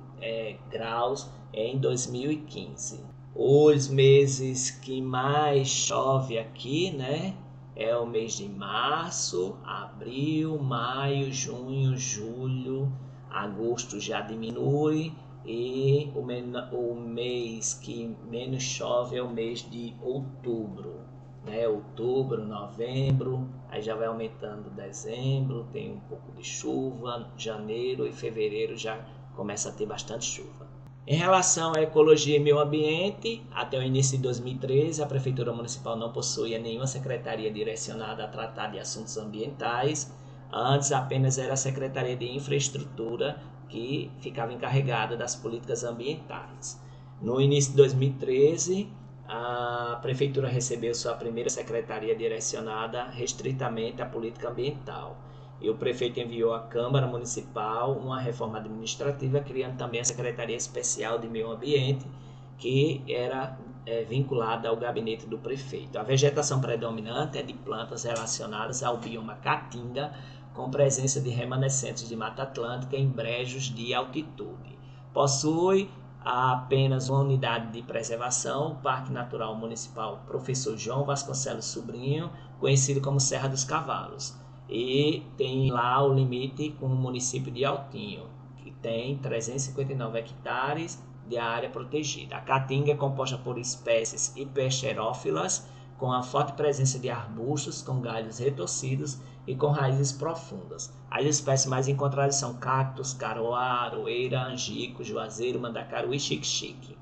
graus em 2015. Os meses que mais chove aqui, né, é o mês de março, abril, maio, junho, julho. Agosto já diminui e o mês que menos chove é o mês de outubro, né? Outubro, novembro, aí já vai aumentando dezembro, tem um pouco de chuva, janeiro e fevereiro já começa a ter bastante chuva. Em relação à ecologia e meio ambiente, até o início de 2013, a Prefeitura Municipal não possuía nenhuma secretaria direcionada a tratar de assuntos ambientais. Antes apenas era a Secretaria de Infraestrutura que ficava encarregada das políticas ambientais. No início de 2013, a Prefeitura recebeu sua primeira secretaria direcionada restritamente à política ambiental. E o prefeito enviou à Câmara Municipal uma reforma administrativa, criando também a Secretaria Especial de Meio Ambiente, que era vinculada ao gabinete do prefeito. A vegetação predominante é de plantas relacionadas ao bioma Caatinga, com presença de remanescentes de Mata Atlântica em brejos de altitude. Possui apenas uma unidade de preservação, o Parque Natural Municipal Professor João Vasconcelos Sobrinho, conhecido como Serra dos Cavalos, e tem lá o limite com o município de Altinho, que tem 359 hectares de área protegida. A Caatinga é composta por espécies hiperxerófilas, com a forte presença de arbustos com galhos retorcidos e com raízes profundas. As espécies mais encontradas são cactos, caroá, aroeira, angico, juazeiro, mandacaru e xique-xique.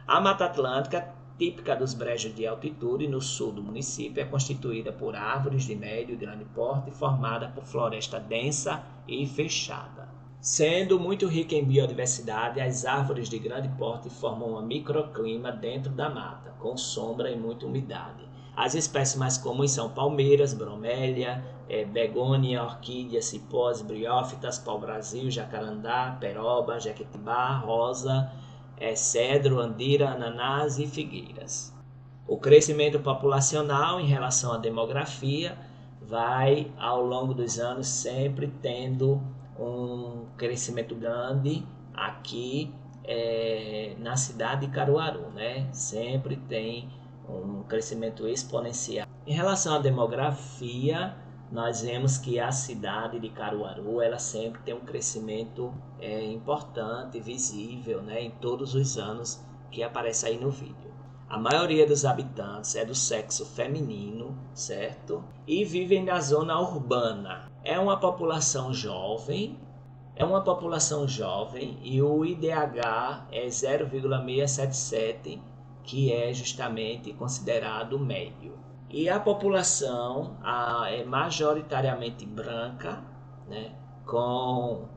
A Mata Atlântica, típica dos brejos de altitude no sul do município, é constituída por árvores de médio e grande porte, formada por floresta densa e fechada. Sendo muito rica em biodiversidade, as árvores de grande porte formam um microclima dentro da mata, com sombra e muita umidade. As espécies mais comuns são palmeiras, bromélia, begônia, orquídea, cipós, briófitas, pau-brasil, jacarandá, peroba, jequitibá, rosa, cedro, andira, ananás e figueiras. O crescimento populacional em relação à demografia vai, ao longo dos anos, sempre tendo um crescimento grande aqui na cidade de Caruaru, né? Sempre tem um crescimento exponencial. Em relação à demografia, nós vemos que a cidade de Caruaru ela sempre tem um crescimento importante, visível, né, em todos os anos que aparece aí no vídeo. A maioria dos habitantes é do sexo feminino, certo? E vivem na zona urbana. É uma população jovem e o IDH é 0,677, que é justamente considerado médio. E a população é majoritariamente branca, né, com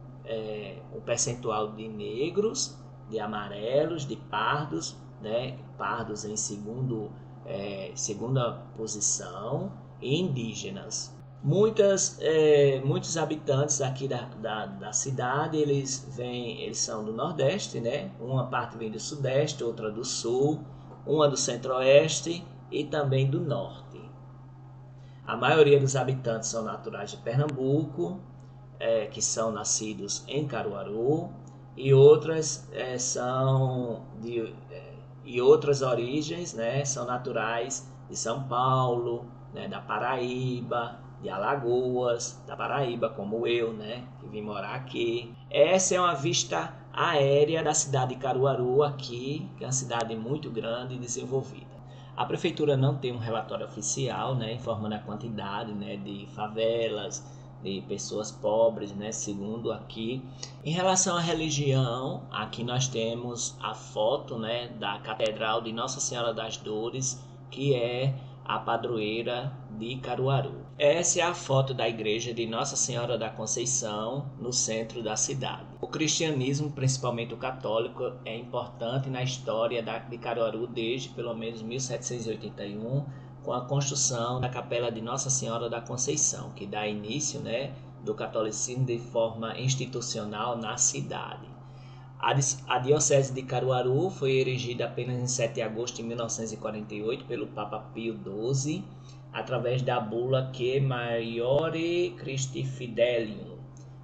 um percentual de negros, de amarelos, de pardos, né, pardos em segunda posição, e indígenas. Muitos habitantes aqui da cidade, eles são do Nordeste, né? Uma parte vem do Sudeste, outra do Sul, uma do Centro-Oeste e também do Norte. A maioria dos habitantes são naturais de Pernambuco, que são nascidos em Caruaru, e outras e outras origens, né? São naturais de São Paulo, né? Da Paraíba, de Alagoas, da Paraíba, como eu, né, que vim morar aqui. Essa é uma vista aérea da cidade de Caruaru aqui, que é uma cidade muito grande e desenvolvida. A prefeitura não tem um relatório oficial, né, informando a quantidade, né, de favelas, de pessoas pobres, né, segundo aqui. Em relação à religião, aqui nós temos a foto, né, da Catedral de Nossa Senhora das Dores, que é a padroeira de Caruaru. Essa é a foto da igreja de Nossa Senhora da Conceição, no centro da cidade. O cristianismo, principalmente o católico, é importante na história de Caruaru desde pelo menos 1781, com a construção da Capela de Nossa Senhora da Conceição, que dá início, né, do catolicismo de forma institucional na cidade. A Diocese de Caruaru foi erigida apenas em 7 de agosto de 1948 pelo Papa Pio XII, através da bula Que Maiore Christi Fidelium.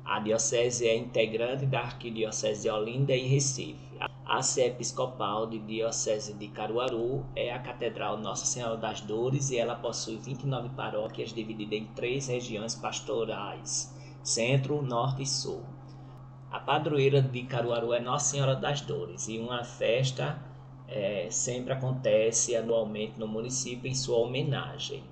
A diocese é integrante da Arquidiocese de Olinda e Recife. A sé episcopal de Diocese de Caruaru é a Catedral Nossa Senhora das Dores e ela possui 29 paróquias divididas em 3 regiões pastorais: Centro, Norte e Sul. A padroeira de Caruaru é Nossa Senhora das Dores e uma festa sempre acontece anualmente no município em sua homenagem.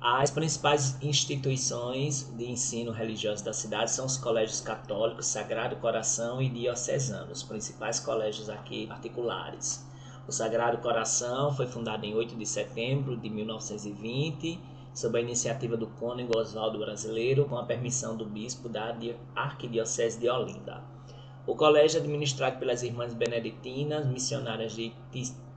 As principais instituições de ensino religioso da cidade são os colégios católicos, Sagrado Coração e diocesanos, os principais colégios aqui particulares. O Sagrado Coração foi fundado em 8 de setembro de 1920, sob a iniciativa do cônego Oswaldo Brasileiro, com a permissão do bispo da Arquidiocese de Olinda. O colégio é administrado pelas Irmãs Beneditinas, missionárias de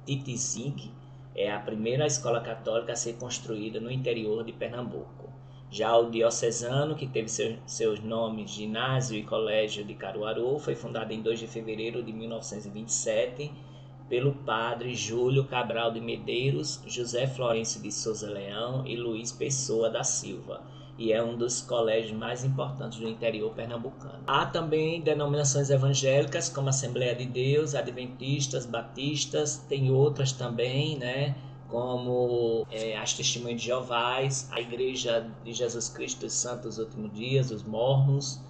Titizig, é a primeira escola católica a ser construída no interior de Pernambuco. Já o diocesano, que teve seus nomes Ginásio e Colégio de Caruaru, foi fundado em 2 de fevereiro de 1927 pelo padre Júlio Cabral de Medeiros, José Florencio de Souza Leão e Luiz Pessoa da Silva, e é um dos colégios mais importantes do interior pernambucano. Há também denominações evangélicas como Assembleia de Deus, Adventistas, Batistas, tem outras também, né, como as Testemunhas de Jeová, a Igreja de Jesus Cristo dos Santos dos Últimos Dias, os Mormons.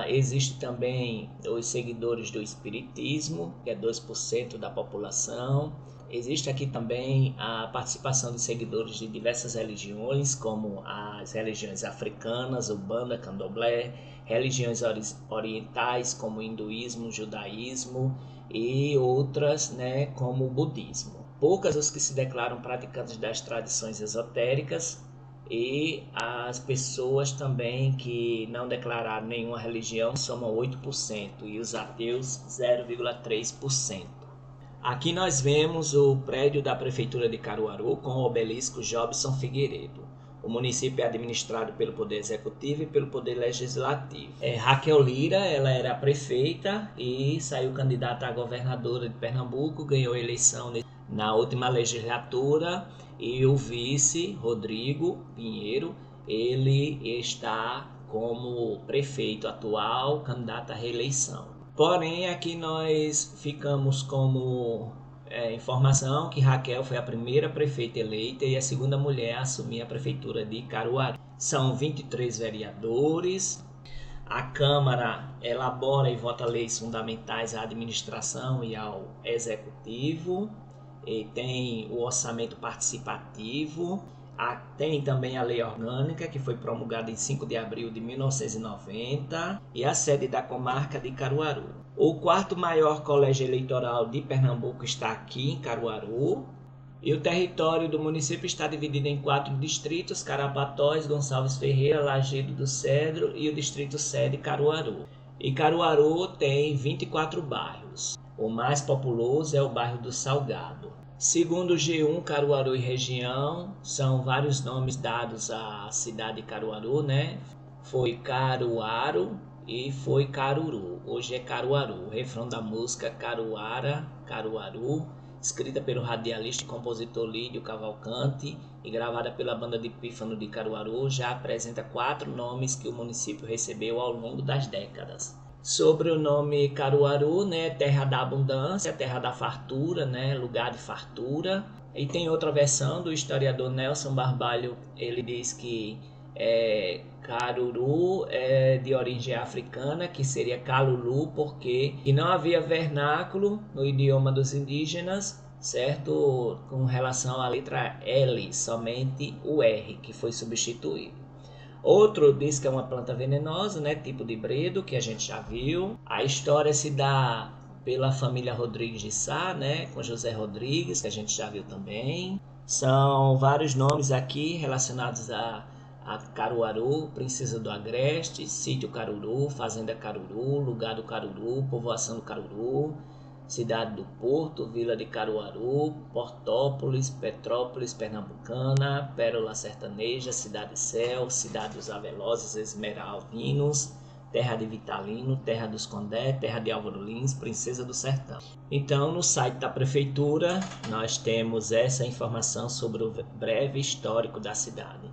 Existe também os seguidores do Espiritismo, que é 2% da população. Existe aqui também a participação de seguidores de diversas religiões, como as religiões africanas, Umbanda, Candomblé, religiões orientais, como o hinduísmo, judaísmo e outras, né, como o budismo. Poucas os que se declaram praticantes das tradições esotéricas, e as pessoas também que não declararam nenhuma religião somam 8% e os ateus 0,3%. Aqui nós vemos o prédio da Prefeitura de Caruaru com o obelisco Jobson Figueiredo. O município é administrado pelo Poder Executivo e pelo Poder Legislativo. Raquel Lira, ela era prefeita e saiu candidata a governadora de Pernambuco, ganhou a eleição na última legislatura, e o vice, Rodrigo Pinheiro, ele está como prefeito atual, candidato à reeleição. Porém, aqui nós ficamos como informação que Raquel foi a primeira prefeita eleita e a segunda mulher a assumir a prefeitura de Caruaru. São 23 vereadores. A Câmara elabora e vota leis fundamentais à administração e ao executivo. E tem o orçamento participativo, tem também a lei orgânica, que foi promulgada em 5 de abril de 1990, e a sede da comarca de Caruaru. O 4º maior colégio eleitoral de Pernambuco está aqui em Caruaru, e o território do município está dividido em 4 distritos: Carapatóis, Gonçalves Ferreira, Lajedo do Cedro e o distrito sede Caruaru. E Caruaru tem 24 bairros. O mais populoso é o bairro do Salgado. Segundo o G1 Caruaru e região, são vários nomes dados à cidade de Caruaru, né? Foi Caruaru e foi Caruru. Hoje é Caruaru. O refrão da música Caruara, Caruaru, escrita pelo radialista e compositor Lídio Cavalcante e gravada pela banda de pífano de Caruaru, já apresenta 4 nomes que o município recebeu ao longo das décadas. Sobre o nome Caruaru, né, terra da abundância, terra da fartura, né, lugar de fartura. E tem outra versão do historiador Nelson Barbalho, ele diz que Caruru é de origem africana, que seria Calulu, porque não havia vernáculo no idioma dos indígenas, certo? Com relação à letra L, somente o R, que foi substituído. Outro diz que é uma planta venenosa, né? Tipo de bredo, que a gente já viu. A história se dá pela família Rodrigues de Sá, né? Com José Rodrigues, que a gente já viu também. São vários nomes aqui relacionados a Caruaru, Princesa do Agreste, Sítio Caruru, Fazenda Caruru, Lugar do Caruru, Povoação do Caruru, Cidade do Porto, Vila de Caruaru, Portópolis, Petrópolis Pernambucana, Pérola Sertaneja, Cidade Céu, Cidade dos Avelozes Esmeraldinos, Terra de Vitalino, Terra dos Condé, Terra de Álvaro Lins, Princesa do Sertão. Então, no site da prefeitura, nós temos essa informação sobre o breve histórico da cidade.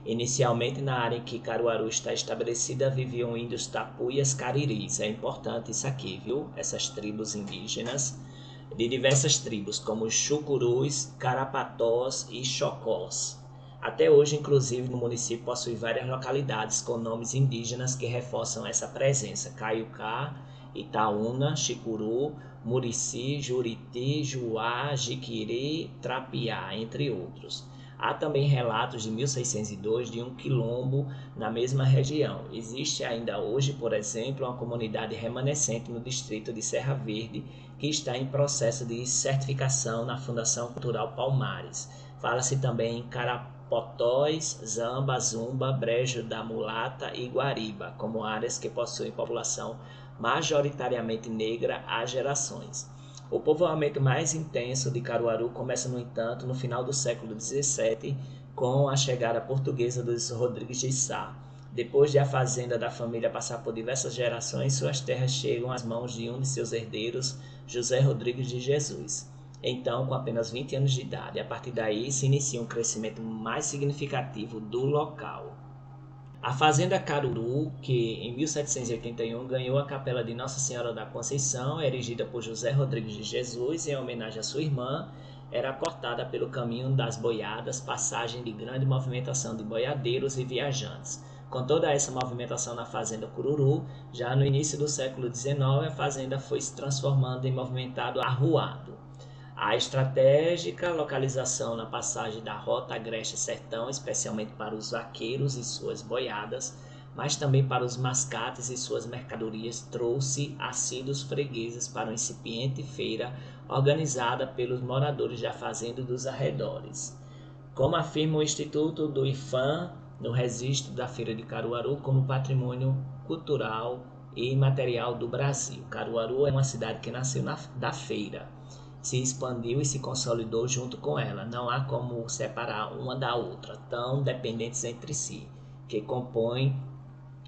Inicialmente, na área em que Caruaru está estabelecida, viviam índios tapuias cariris. É importante isso aqui, viu? Essas tribos indígenas, de diversas tribos, como os chucurus, carapatós e chocós. Até hoje, inclusive, no município possui várias localidades com nomes indígenas que reforçam essa presença. Caiucá, Itaúna, Chicuru, Murici, Juriti, Juá, Jiquiri, Trapiá, entre outros. Há também relatos de 1602 de um quilombo na mesma região. Existe ainda hoje, por exemplo, uma comunidade remanescente no distrito de Serra Verde que está em processo de certificação na Fundação Cultural Palmares. Fala-se também em Carapotóis, Zamba, Zumba, Brejo da Mulata e Guariba, como áreas que possuem população majoritariamente negra há gerações. O povoamento mais intenso de Caruaru começa, no entanto, no final do século XVII, com a chegada portuguesa dos Rodrigues de Sá. Depois de a fazenda da família passar por diversas gerações, suas terras chegam às mãos de um de seus herdeiros, José Rodrigues de Jesus. Então, com apenas 20 anos de idade, a partir daí se inicia um crescimento mais significativo do local. A Fazenda Caruru, que em 1781 ganhou a capela de Nossa Senhora da Conceição, erigida por José Rodrigues de Jesus em homenagem à sua irmã, era cortada pelo caminho das boiadas, passagem de grande movimentação de boiadeiros e viajantes. Com toda essa movimentação na Fazenda Cururu, já no início do século XIX, a fazenda foi se transformando em movimentado arruado. A estratégica localização na passagem da rota Agreste-Sertão, especialmente para os vaqueiros e suas boiadas, mas também para os mascates e suas mercadorias, trouxe assíduos fregueses para uma incipiente feira organizada pelos moradores da fazenda e dos arredores. Como afirma o Instituto do IFAM no registro da Feira de Caruaru como patrimônio cultural e imaterial do Brasil, Caruaru é uma cidade que nasceu da feira, se expandiu e se consolidou junto com ela. Não há como separar uma da outra, tão dependentes entre si, que compõem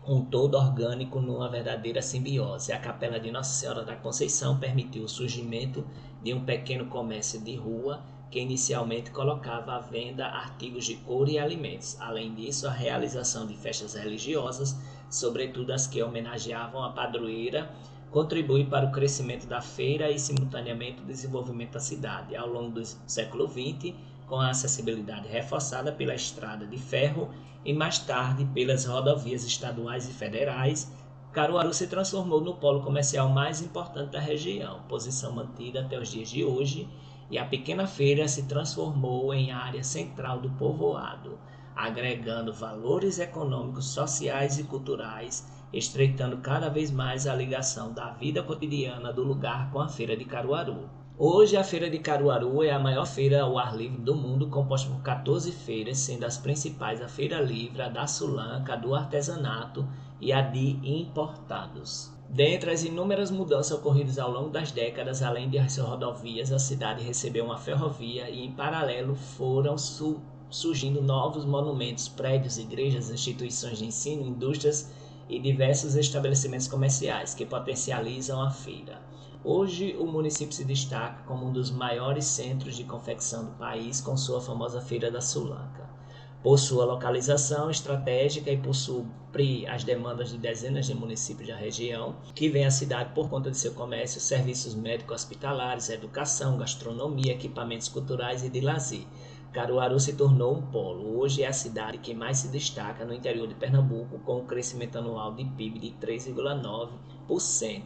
um todo orgânico numa verdadeira simbiose. A Capela de Nossa Senhora da Conceição permitiu o surgimento de um pequeno comércio de rua que inicialmente colocava à venda artigos de couro e alimentos. Além disso, a realização de festas religiosas, sobretudo as que homenageavam a padroeira, contribui para o crescimento da feira e, simultaneamente, o desenvolvimento da cidade. Ao longo do século XX, com a acessibilidade reforçada pela estrada de ferro e, mais tarde, pelas rodovias estaduais e federais, Caruaru se transformou no polo comercial mais importante da região, posição mantida até os dias de hoje, e a pequena feira se transformou em área central do povoado, agregando valores econômicos, sociais e culturais, estreitando cada vez mais a ligação da vida cotidiana do lugar com a Feira de Caruaru. Hoje, a Feira de Caruaru é a maior feira ao ar livre do mundo, composta por 14 feiras, sendo as principais a Feira Livre, a da Sulanca, a do artesanato e a de importados. Dentre as inúmeras mudanças ocorridas ao longo das décadas, além das rodovias, a cidade recebeu uma ferrovia e, em paralelo, foram surgindo novos monumentos, prédios, igrejas, instituições de ensino, indústrias e diversos estabelecimentos comerciais que potencializam a feira. Hoje, o município se destaca como um dos maiores centros de confecção do país, com sua famosa Feira da Sulanca. Por sua localização estratégica e por suprir as demandas de dezenas de municípios da região, que vem à cidade por conta de seu comércio, serviços médico-hospitalares, educação, gastronomia, equipamentos culturais e de lazer. Caruaru se tornou um polo. Hoje é a cidade que mais se destaca no interior de Pernambuco, com um crescimento anual de PIB de 3,9%.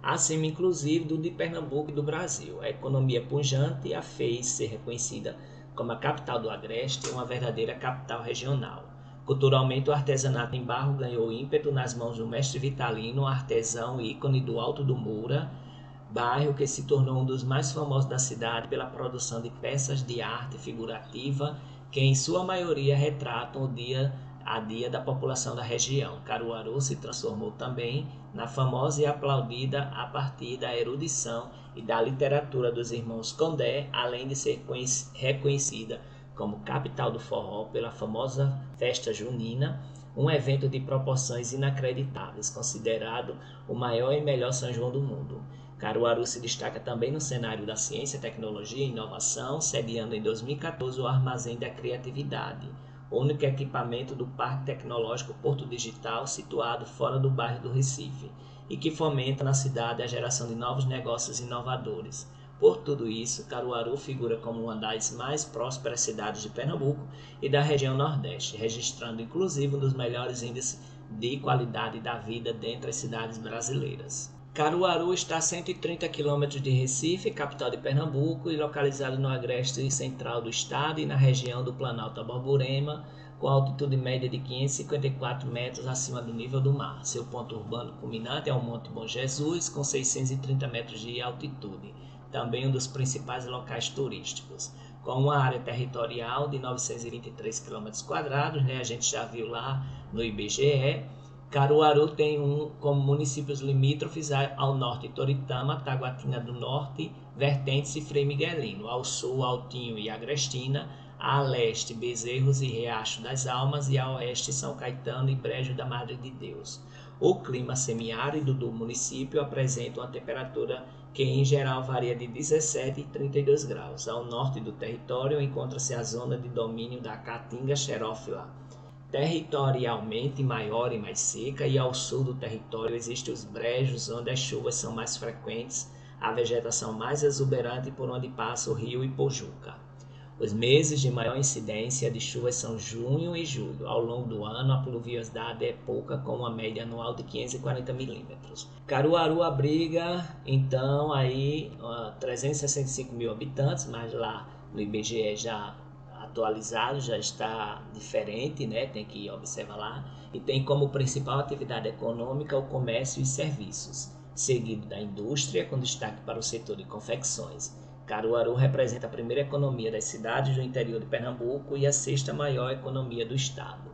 Acima inclusive do de Pernambuco e do Brasil. A economia pujante a fez ser reconhecida como a capital do Agreste, uma verdadeira capital regional. Culturalmente, o artesanato em barro ganhou ímpeto nas mãos do mestre Vitalino, artesão ícone do Alto do Moura, bairro que se tornou um dos mais famosos da cidade pela produção de peças de arte figurativa que em sua maioria retratam o dia a dia da população da região. Caruaru se transformou também na famosa e aplaudida a partir da erudição e da literatura dos irmãos Condé, além de ser reconhecida como capital do forró pela famosa festa junina, um evento de proporções inacreditáveis, considerado o maior e melhor São João do mundo. Caruaru se destaca também no cenário da ciência, tecnologia e inovação, sediando em 2014 o Armazém da Criatividade, único equipamento do Parque Tecnológico Porto Digital, situado fora do bairro do Recife, e que fomenta na cidade a geração de novos negócios inovadores. Por tudo isso, Caruaru figura como uma das mais prósperas cidades de Pernambuco e da região Nordeste, registrando inclusive um dos melhores índices de qualidade da vida dentre as cidades brasileiras. Caruaru está a 130 km de Recife, capital de Pernambuco, e localizado no agreste central do estado e na região do Planalto Borborema, com altitude média de 554 metros acima do nível do mar. Seu ponto urbano culminante é o Monte Bom Jesus, com 630 metros de altitude, também um dos principais locais turísticos. Com uma área territorial de 923 km², a gente já viu lá no IBGE. Caruaru tem como municípios limítrofes ao norte Toritama, Taguatinga do Norte, Vertentes e Frei Miguelino, ao sul Altinho e Agrestina, a leste Bezerros e Riacho das Almas e a oeste São Caetano e Brejo da Madre de Deus. O clima semiárido do município apresenta uma temperatura que em geral varia de 17 e 32 graus. Ao norte do território encontra-se a zona de domínio da Caatinga xerófila, territorialmente maior e mais seca, e ao sul do território existem os brejos, onde as chuvas são mais frequentes, a vegetação mais exuberante por onde passa o rio Ipojuca. Os meses de maior incidência de chuvas são junho e julho. Ao longo do ano, a pluviosidade é pouca, com uma média anual de 540 milímetros. Caruaru abriga, então, aí 365 mil habitantes, mas lá no IBGE já atualizado, já está diferente, né? Tem que observar lá. E tem como principal atividade econômica o comércio e serviços, seguido da indústria, com destaque para o setor de confecções. Caruaru representa a primeira economia das cidades do interior de Pernambuco e a sexta maior economia do estado.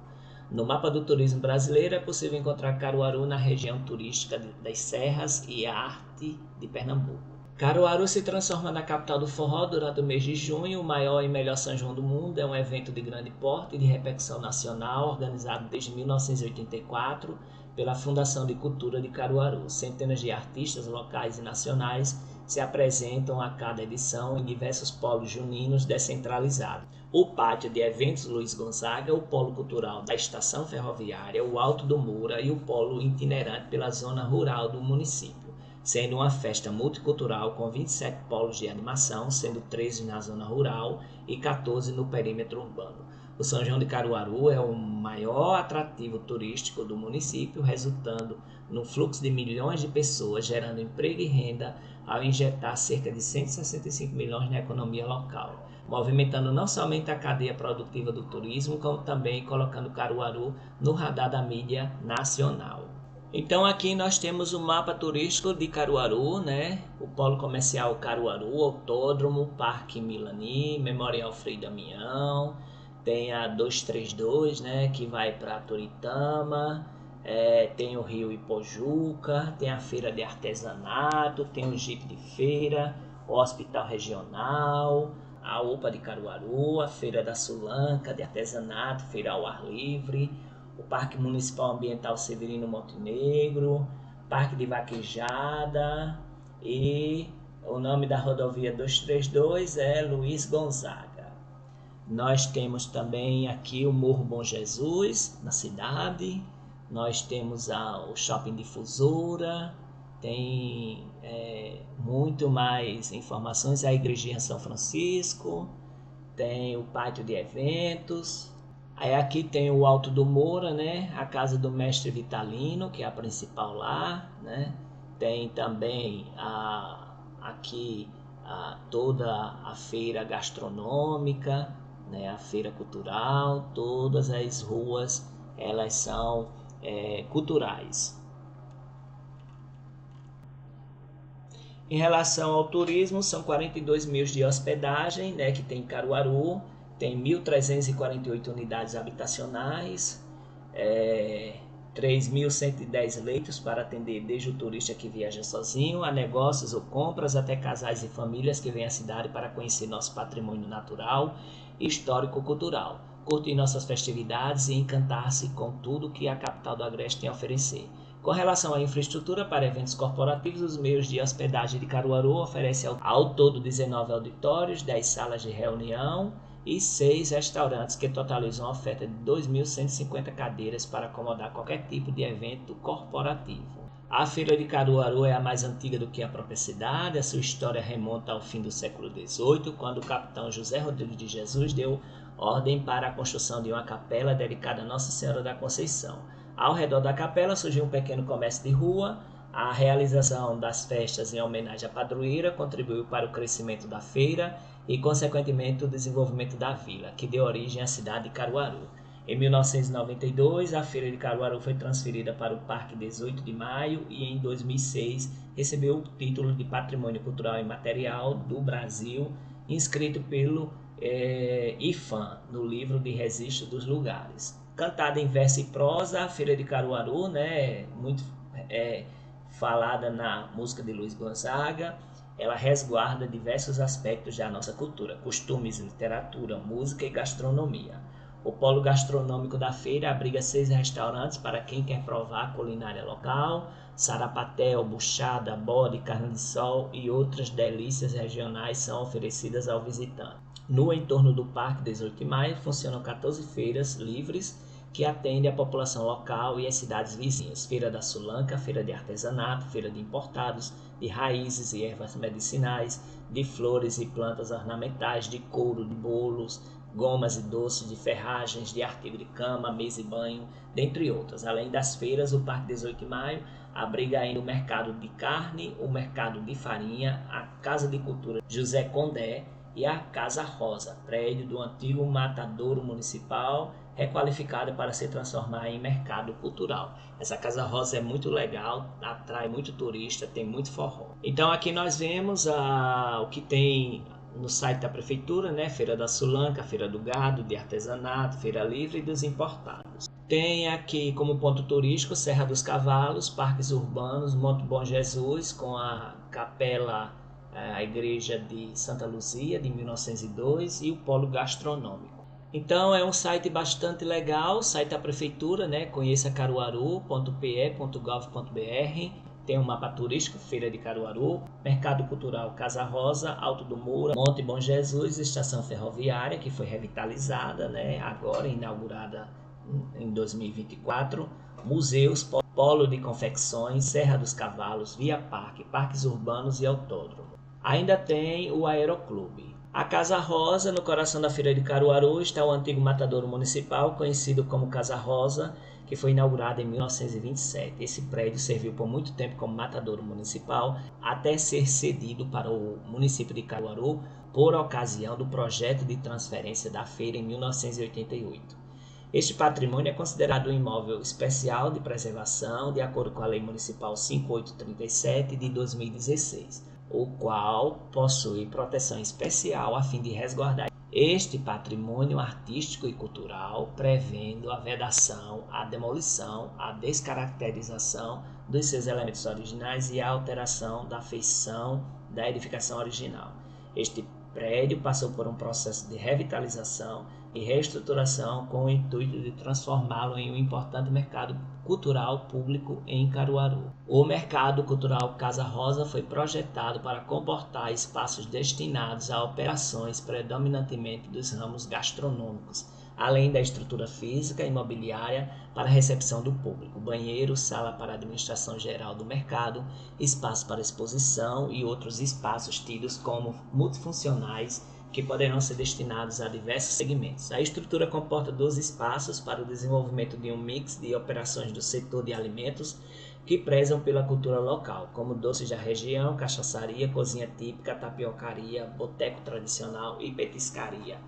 No mapa do turismo brasileiro é possível encontrar Caruaru na região turística das Serras e Arte de Pernambuco. Caruaru se transforma na capital do forró durante o mês de junho. O maior e melhor São João do mundo é um evento de grande porte e de repercussão nacional, organizado desde 1984 pela Fundação de Cultura de Caruaru. Centenas de artistas locais e nacionais se apresentam a cada edição em diversos polos juninos descentralizados. O Pátio de Eventos Luiz Gonzaga, o Polo Cultural da Estação Ferroviária, o Alto do Moura e o Polo Itinerante pela zona rural do município, sendo uma festa multicultural com 27 polos de animação, sendo 13 na zona rural e 14 no perímetro urbano. O São João de Caruaru é o maior atrativo turístico do município, resultando no fluxo de milhões de pessoas, gerando emprego e renda ao injetar cerca de 165 milhões na economia local, movimentando não somente a cadeia produtiva do turismo, como também colocando Caruaru no radar da mídia nacional. Então aqui nós temos o mapa turístico de Caruaru, né? O Polo Comercial Caruaru, Autódromo, Parque Milani, Memorial Frei Damião, tem a 232, né, que vai para Toritama, tem o Rio Ipojuca, tem a feira de artesanato, tem o Jeep de feira, o Hospital Regional, a UPA de Caruaru, a Feira da Sulanca de artesanato, feira ao ar livre, o Parque Municipal Ambiental Severino Montenegro, Parque de Vaquejada e o nome da rodovia 232 é Luiz Gonzaga. Nós temos também aqui o Morro Bom Jesus, na cidade. Nós temos o Shopping Difusora, tem muito mais informações, a Igrejinha São Francisco, tem o Pátio de Eventos. Aí aqui tem o Alto do Moura, né? A Casa do Mestre Vitalino, que é a principal lá, né? Tem também aqui toda a feira gastronômica, né? A feira cultural, todas as ruas elas são culturais. Em relação ao turismo, são 42 mil de hospedagem, né, que tem em Caruaru, tem 1.348 unidades habitacionais, 3.110 leitos para atender desde o turista que viaja sozinho, a negócios ou compras, até casais e famílias que vêm à cidade para conhecer nosso patrimônio natural e histórico-cultural, curtir nossas festividades e encantar-se com tudo que a capital do Agreste tem a oferecer. Com relação à infraestrutura para eventos corporativos, os meios de hospedagem de Caruaru oferecem ao todo 19 auditórios, 10 salas de reunião e 6 restaurantes que totalizam uma oferta de 2.150 cadeiras para acomodar qualquer tipo de evento corporativo. A Feira de Caruaru é a mais antiga do que a própria cidade. A sua história remonta ao fim do século XVIII, quando o capitão José Rodrigues de Jesus deu ordem para a construção de uma capela dedicada a Nossa Senhora da Conceição. Ao redor da capela surgiu um pequeno comércio de rua. A realização das festas em homenagem à padroeira contribuiu para o crescimento da feira e, consequentemente, o desenvolvimento da vila, que deu origem à cidade de Caruaru. Em 1992, a Feira de Caruaru foi transferida para o Parque 18 de Maio e, em 2006, recebeu o título de Patrimônio Cultural Imaterial do Brasil, inscrito pelo IFAM, no livro de registro dos lugares. Cantada em verso e prosa, a Feira de Caruaru, né, muito falada na música de Luiz Gonzaga, ela resguarda diversos aspectos da nossa cultura, costumes, literatura, música e gastronomia. O polo gastronômico da feira abriga 6 restaurantes para quem quer provar a culinária local, sarapatel, buchada, bode, carne de sol e outras delícias regionais são oferecidas ao visitante. No entorno do Parque 18 de Maio funcionam 14 feiras livres que atendem a população local e as cidades vizinhas. Feira da Sulanca, feira de artesanato, feira de importados, de raízes e ervas medicinais, de flores e plantas ornamentais, de couro, de bolos, gomas e doces, de ferragens, de artigo de cama, mesa e banho, dentre outras. Além das feiras, o Parque 18 de Maio abriga ainda o mercado de carne, o mercado de farinha, a Casa de Cultura José Condé e a Casa Rosa, prédio do antigo matadouro municipal, requalificada para se transformar em mercado cultural. Essa Casa Rosa é muito legal, atrai muito turista, tem muito forró. Então aqui nós vemos o que tem no site da prefeitura, né? Feira da Sulanca, Feira do Gado, de artesanato, Feira Livre e dos importados. Tem aqui como ponto turístico Serra dos Cavalos, parques urbanos, Monte Bom Jesus, com a capela, a igreja de Santa Luzia, de 1902, e o polo gastronômico. Então é um site bastante legal, o site da prefeitura, né? Conheça caruaru.pe.gov.br. Tem um mapa turístico, Feira de Caruaru, Mercado Cultural Casa Rosa, Alto do Moura, Monte Bom Jesus, estação ferroviária que foi revitalizada, né? Agora inaugurada em 2024, museus, polo de confecções, Serra dos Cavalos, Via Parque, parques urbanos e autódromo. Ainda tem o Aeroclube. A Casa Rosa, no coração da Feira de Caruaru, está o antigo matadouro municipal, conhecido como Casa Rosa, que foi inaugurado em 1927. Esse prédio serviu por muito tempo como matadouro municipal, até ser cedido para o município de Caruaru por ocasião do projeto de transferência da feira em 1988. Este patrimônio é considerado um imóvel especial de preservação, de acordo com a Lei Municipal 5837 de 2016, o qual possui proteção especial a fim de resguardar este patrimônio artístico e cultural, prevendo a vedação, a demolição, a descaracterização dos seus elementos originais e a alteração da feição da edificação original. Este prédio passou por um processo de revitalização e reestruturação com o intuito de transformá-lo em um importante mercado cultural público em Caruaru. O mercado cultural Casa Rosa foi projetado para comportar espaços destinados a operações predominantemente dos ramos gastronômicos, além da estrutura física e imobiliária para a recepção do público, banheiro, sala para a administração geral do mercado, espaço para exposição e outros espaços tidos como multifuncionais que poderão ser destinados a diversos segmentos. A estrutura comporta 12 espaços para o desenvolvimento de um mix de operações do setor de alimentos que prezam pela cultura local, como doces da região, cachaçaria, cozinha típica, tapiocaria, boteco tradicional e petiscaria.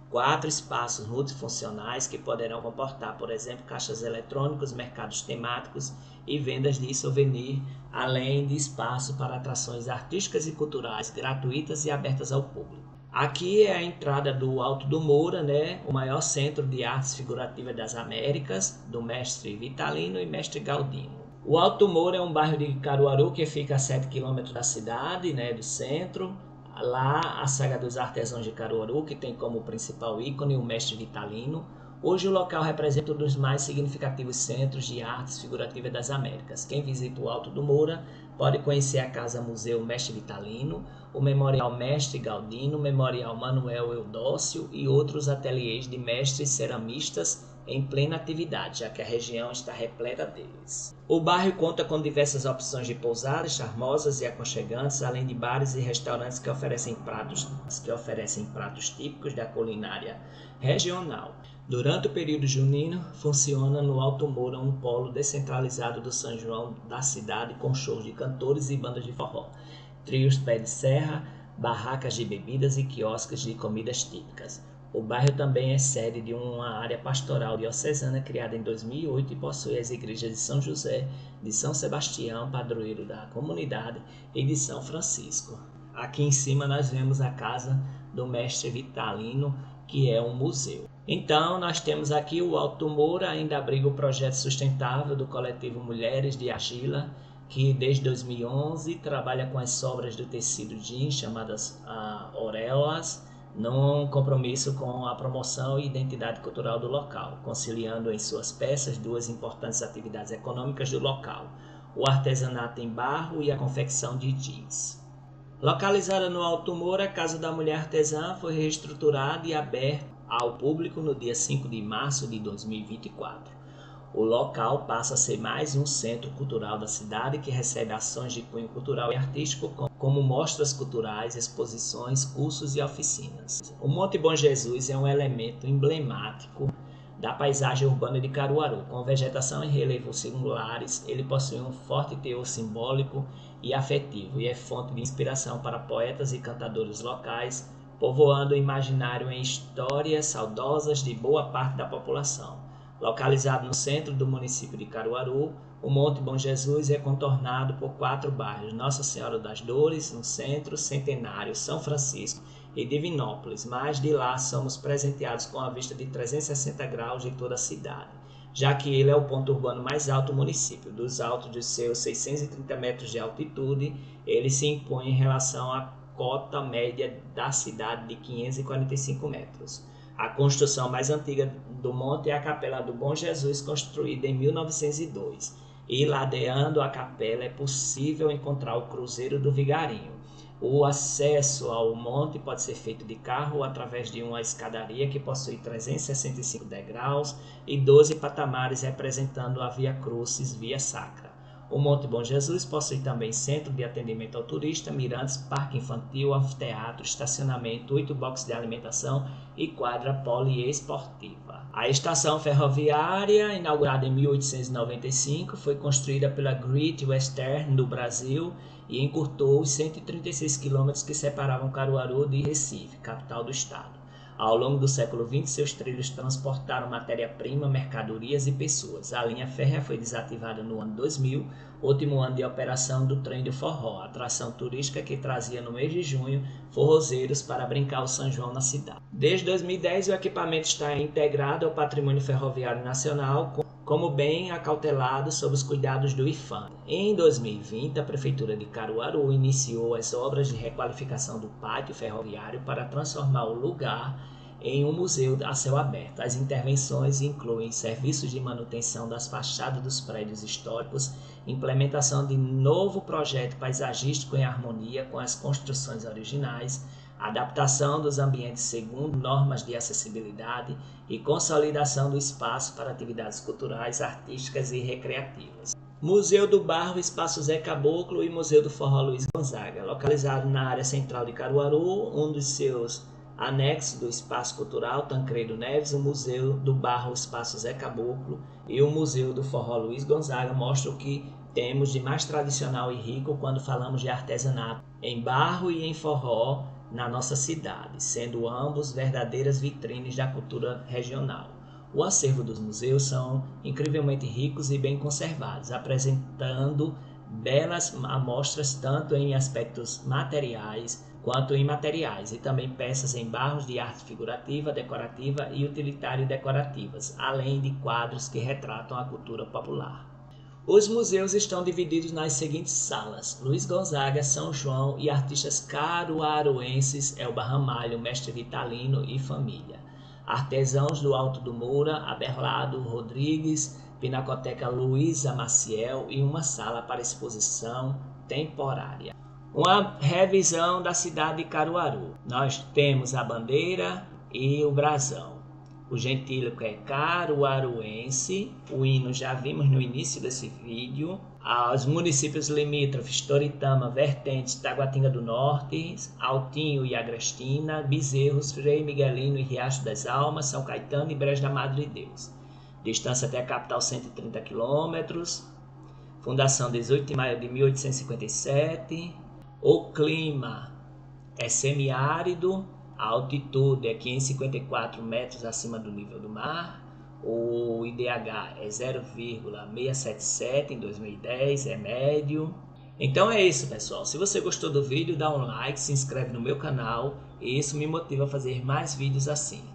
4 espaços multifuncionais que poderão comportar, por exemplo, caixas eletrônicos, mercados temáticos e vendas de souvenir, além de espaço para atrações artísticas e culturais gratuitas e abertas ao público. Aqui é a entrada do Alto do Moura, o maior centro de artes figurativas das Américas, do mestre Vitalino e mestre Galdino. O Alto do Moura é um bairro de Caruaru que fica a 7 km da cidade, do centro. Lá a Saga dos Artesãos de Caruaru, que tem como principal ícone o mestre Vitalino. Hoje o local representa um dos mais significativos centros de artes figurativas das Américas. Quem visita o Alto do Moura pode conhecer a Casa Museu Mestre Vitalino, o Memorial Mestre Galdino, o Memorial Manuel Eudócio e outros ateliês de mestres ceramistas em plena atividade, já que a região está repleta deles. O bairro conta com diversas opções de pousadas charmosas e aconchegantes, além de bares e restaurantes que oferecem pratos típicos da culinária regional. Durante o período junino, funciona no Alto Moura um polo descentralizado do São João da cidade com shows de cantores e bandas de forró, trios pé de serra, barracas de bebidas e quiosques de comidas típicas. O bairro também é sede de uma área pastoral diocesana criada em 2008 e possui as igrejas de São José, de São Sebastião, padroeiro da comunidade, e de São Francisco. Aqui em cima nós vemos a casa do mestre Vitalino, que é um museu. Então, nós temos aqui o Alto Moura, ainda abriga o projeto sustentável do coletivo Mulheres de Argila, que desde 2011 trabalha com as sobras do tecido jeans, chamadas auréolas, num compromisso com a promoção e identidade cultural do local, conciliando em suas peças duas importantes atividades econômicas do local, o artesanato em barro e a confecção de jeans. Localizada no Alto Moura, a Casa da Mulher Artesã foi reestruturada e aberta ao público no dia 5 de março de 2024. O local passa a ser mais um centro cultural da cidade que recebe ações de cunho cultural e artístico, como mostras culturais, exposições, cursos e oficinas. O Monte Bom Jesus é um elemento emblemático da paisagem urbana de Caruaru. Com vegetação e relevos singulares, ele possui um forte teor simbólico e afetivo e é fonte de inspiração para poetas e cantadores locais, povoando o imaginário em histórias saudosas de boa parte da população. Localizado no centro do município de Caruaru, o Monte Bom Jesus é contornado por 4 bairros: Nossa Senhora das Dores, no centro, Centenário, São Francisco e Divinópolis, mas de lá somos presenteados com a vista de 360 graus de toda a cidade, já que ele é o ponto urbano mais alto do município. Dos altos de seus 630 metros de altitude, ele se impõe em relação à cota média da cidade de 545 metros. A construção mais antiga do monte é a Capela do Bom Jesus, construída em 1902. E ladeando a capela é possível encontrar o Cruzeiro do Vigarinho. O acesso ao monte pode ser feito de carro ou através de uma escadaria que possui 365 degraus e 12 patamares, representando a Via Crucis, Via Sacra. O Monte Bom Jesus possui também centro de atendimento ao turista, mirantes, parque infantil, anfiteatro, estacionamento, 8 boxes de alimentação e quadra poliesportiva. A estação ferroviária, inaugurada em 1895, foi construída pela Great Western do Brasil e encurtou os 136 quilômetros que separavam Caruaru de Recife, capital do estado. Ao longo do século XX, seus trilhos transportaram matéria-prima, mercadorias e pessoas. A linha férrea foi desativada no ano 2000, último ano de operação do Trem do Forró, atração turística que trazia no mês de junho forrozeiros para brincar o São João na cidade. Desde 2010, o equipamento está integrado ao Patrimônio Ferroviário Nacional como bem acautelado sob os cuidados do IPHAN. Em 2020, a Prefeitura de Caruaru iniciou as obras de requalificação do pátio ferroviário para transformar o lugar em um museu a céu aberto. As intervenções incluem serviços de manutenção das fachadas dos prédios históricos, implementação de novo projeto paisagístico em harmonia com as construções originais, adaptação dos ambientes segundo normas de acessibilidade e consolidação do espaço para atividades culturais, artísticas e recreativas. Museu do Barro, Espaço Zé Caboclo e Museu do Forró Luiz Gonzaga, localizado na área central de Caruaru, um dos seus anexos do Espaço Cultural Tancredo Neves, o Museu do Barro, Espaço Zé Caboclo e o Museu do Forró Luiz Gonzaga mostram o que temos de mais tradicional e rico quando falamos de artesanato em barro e em forró na nossa cidade, sendo ambos verdadeiras vitrines da cultura regional. O acervo dos museus são incrivelmente ricos e bem conservados, apresentando belas amostras tanto em aspectos materiais quanto imateriais, e também peças em barros de arte figurativa, decorativa e utilitário-decorativas, além de quadros que retratam a cultura popular. Os museus estão divididos nas seguintes salas: Luiz Gonzaga, São João e artistas caruaruenses Elba Ramalho, Mestre Vitalino e família. Artesãos do Alto do Moura, Aberlado Rodrigues, Pinacoteca Luísa Maciel e uma sala para exposição temporária. Uma revisão da cidade de Caruaru. Nós temos a bandeira e o brasão. O gentílico é caruaruense, o hino já vimos no início desse vídeo. Os municípios limítrofes: Toritama, Vertentes, Taguatinga do Norte, Altinho e Agrestina, Bezerros, Frei Miguelino e Riacho das Almas, São Caetano e Brejo da Madre de Deus. Distância até a capital 130 km. Fundação 18 de maio de 1857. O clima é semiárido. A altitude é 554 metros acima do nível do mar. O IDH é 0,677 em 2010, é médio. Então é isso, pessoal. Se você gostou do vídeo, dá um like, se inscreve no meu canal. E isso me motiva a fazer mais vídeos assim.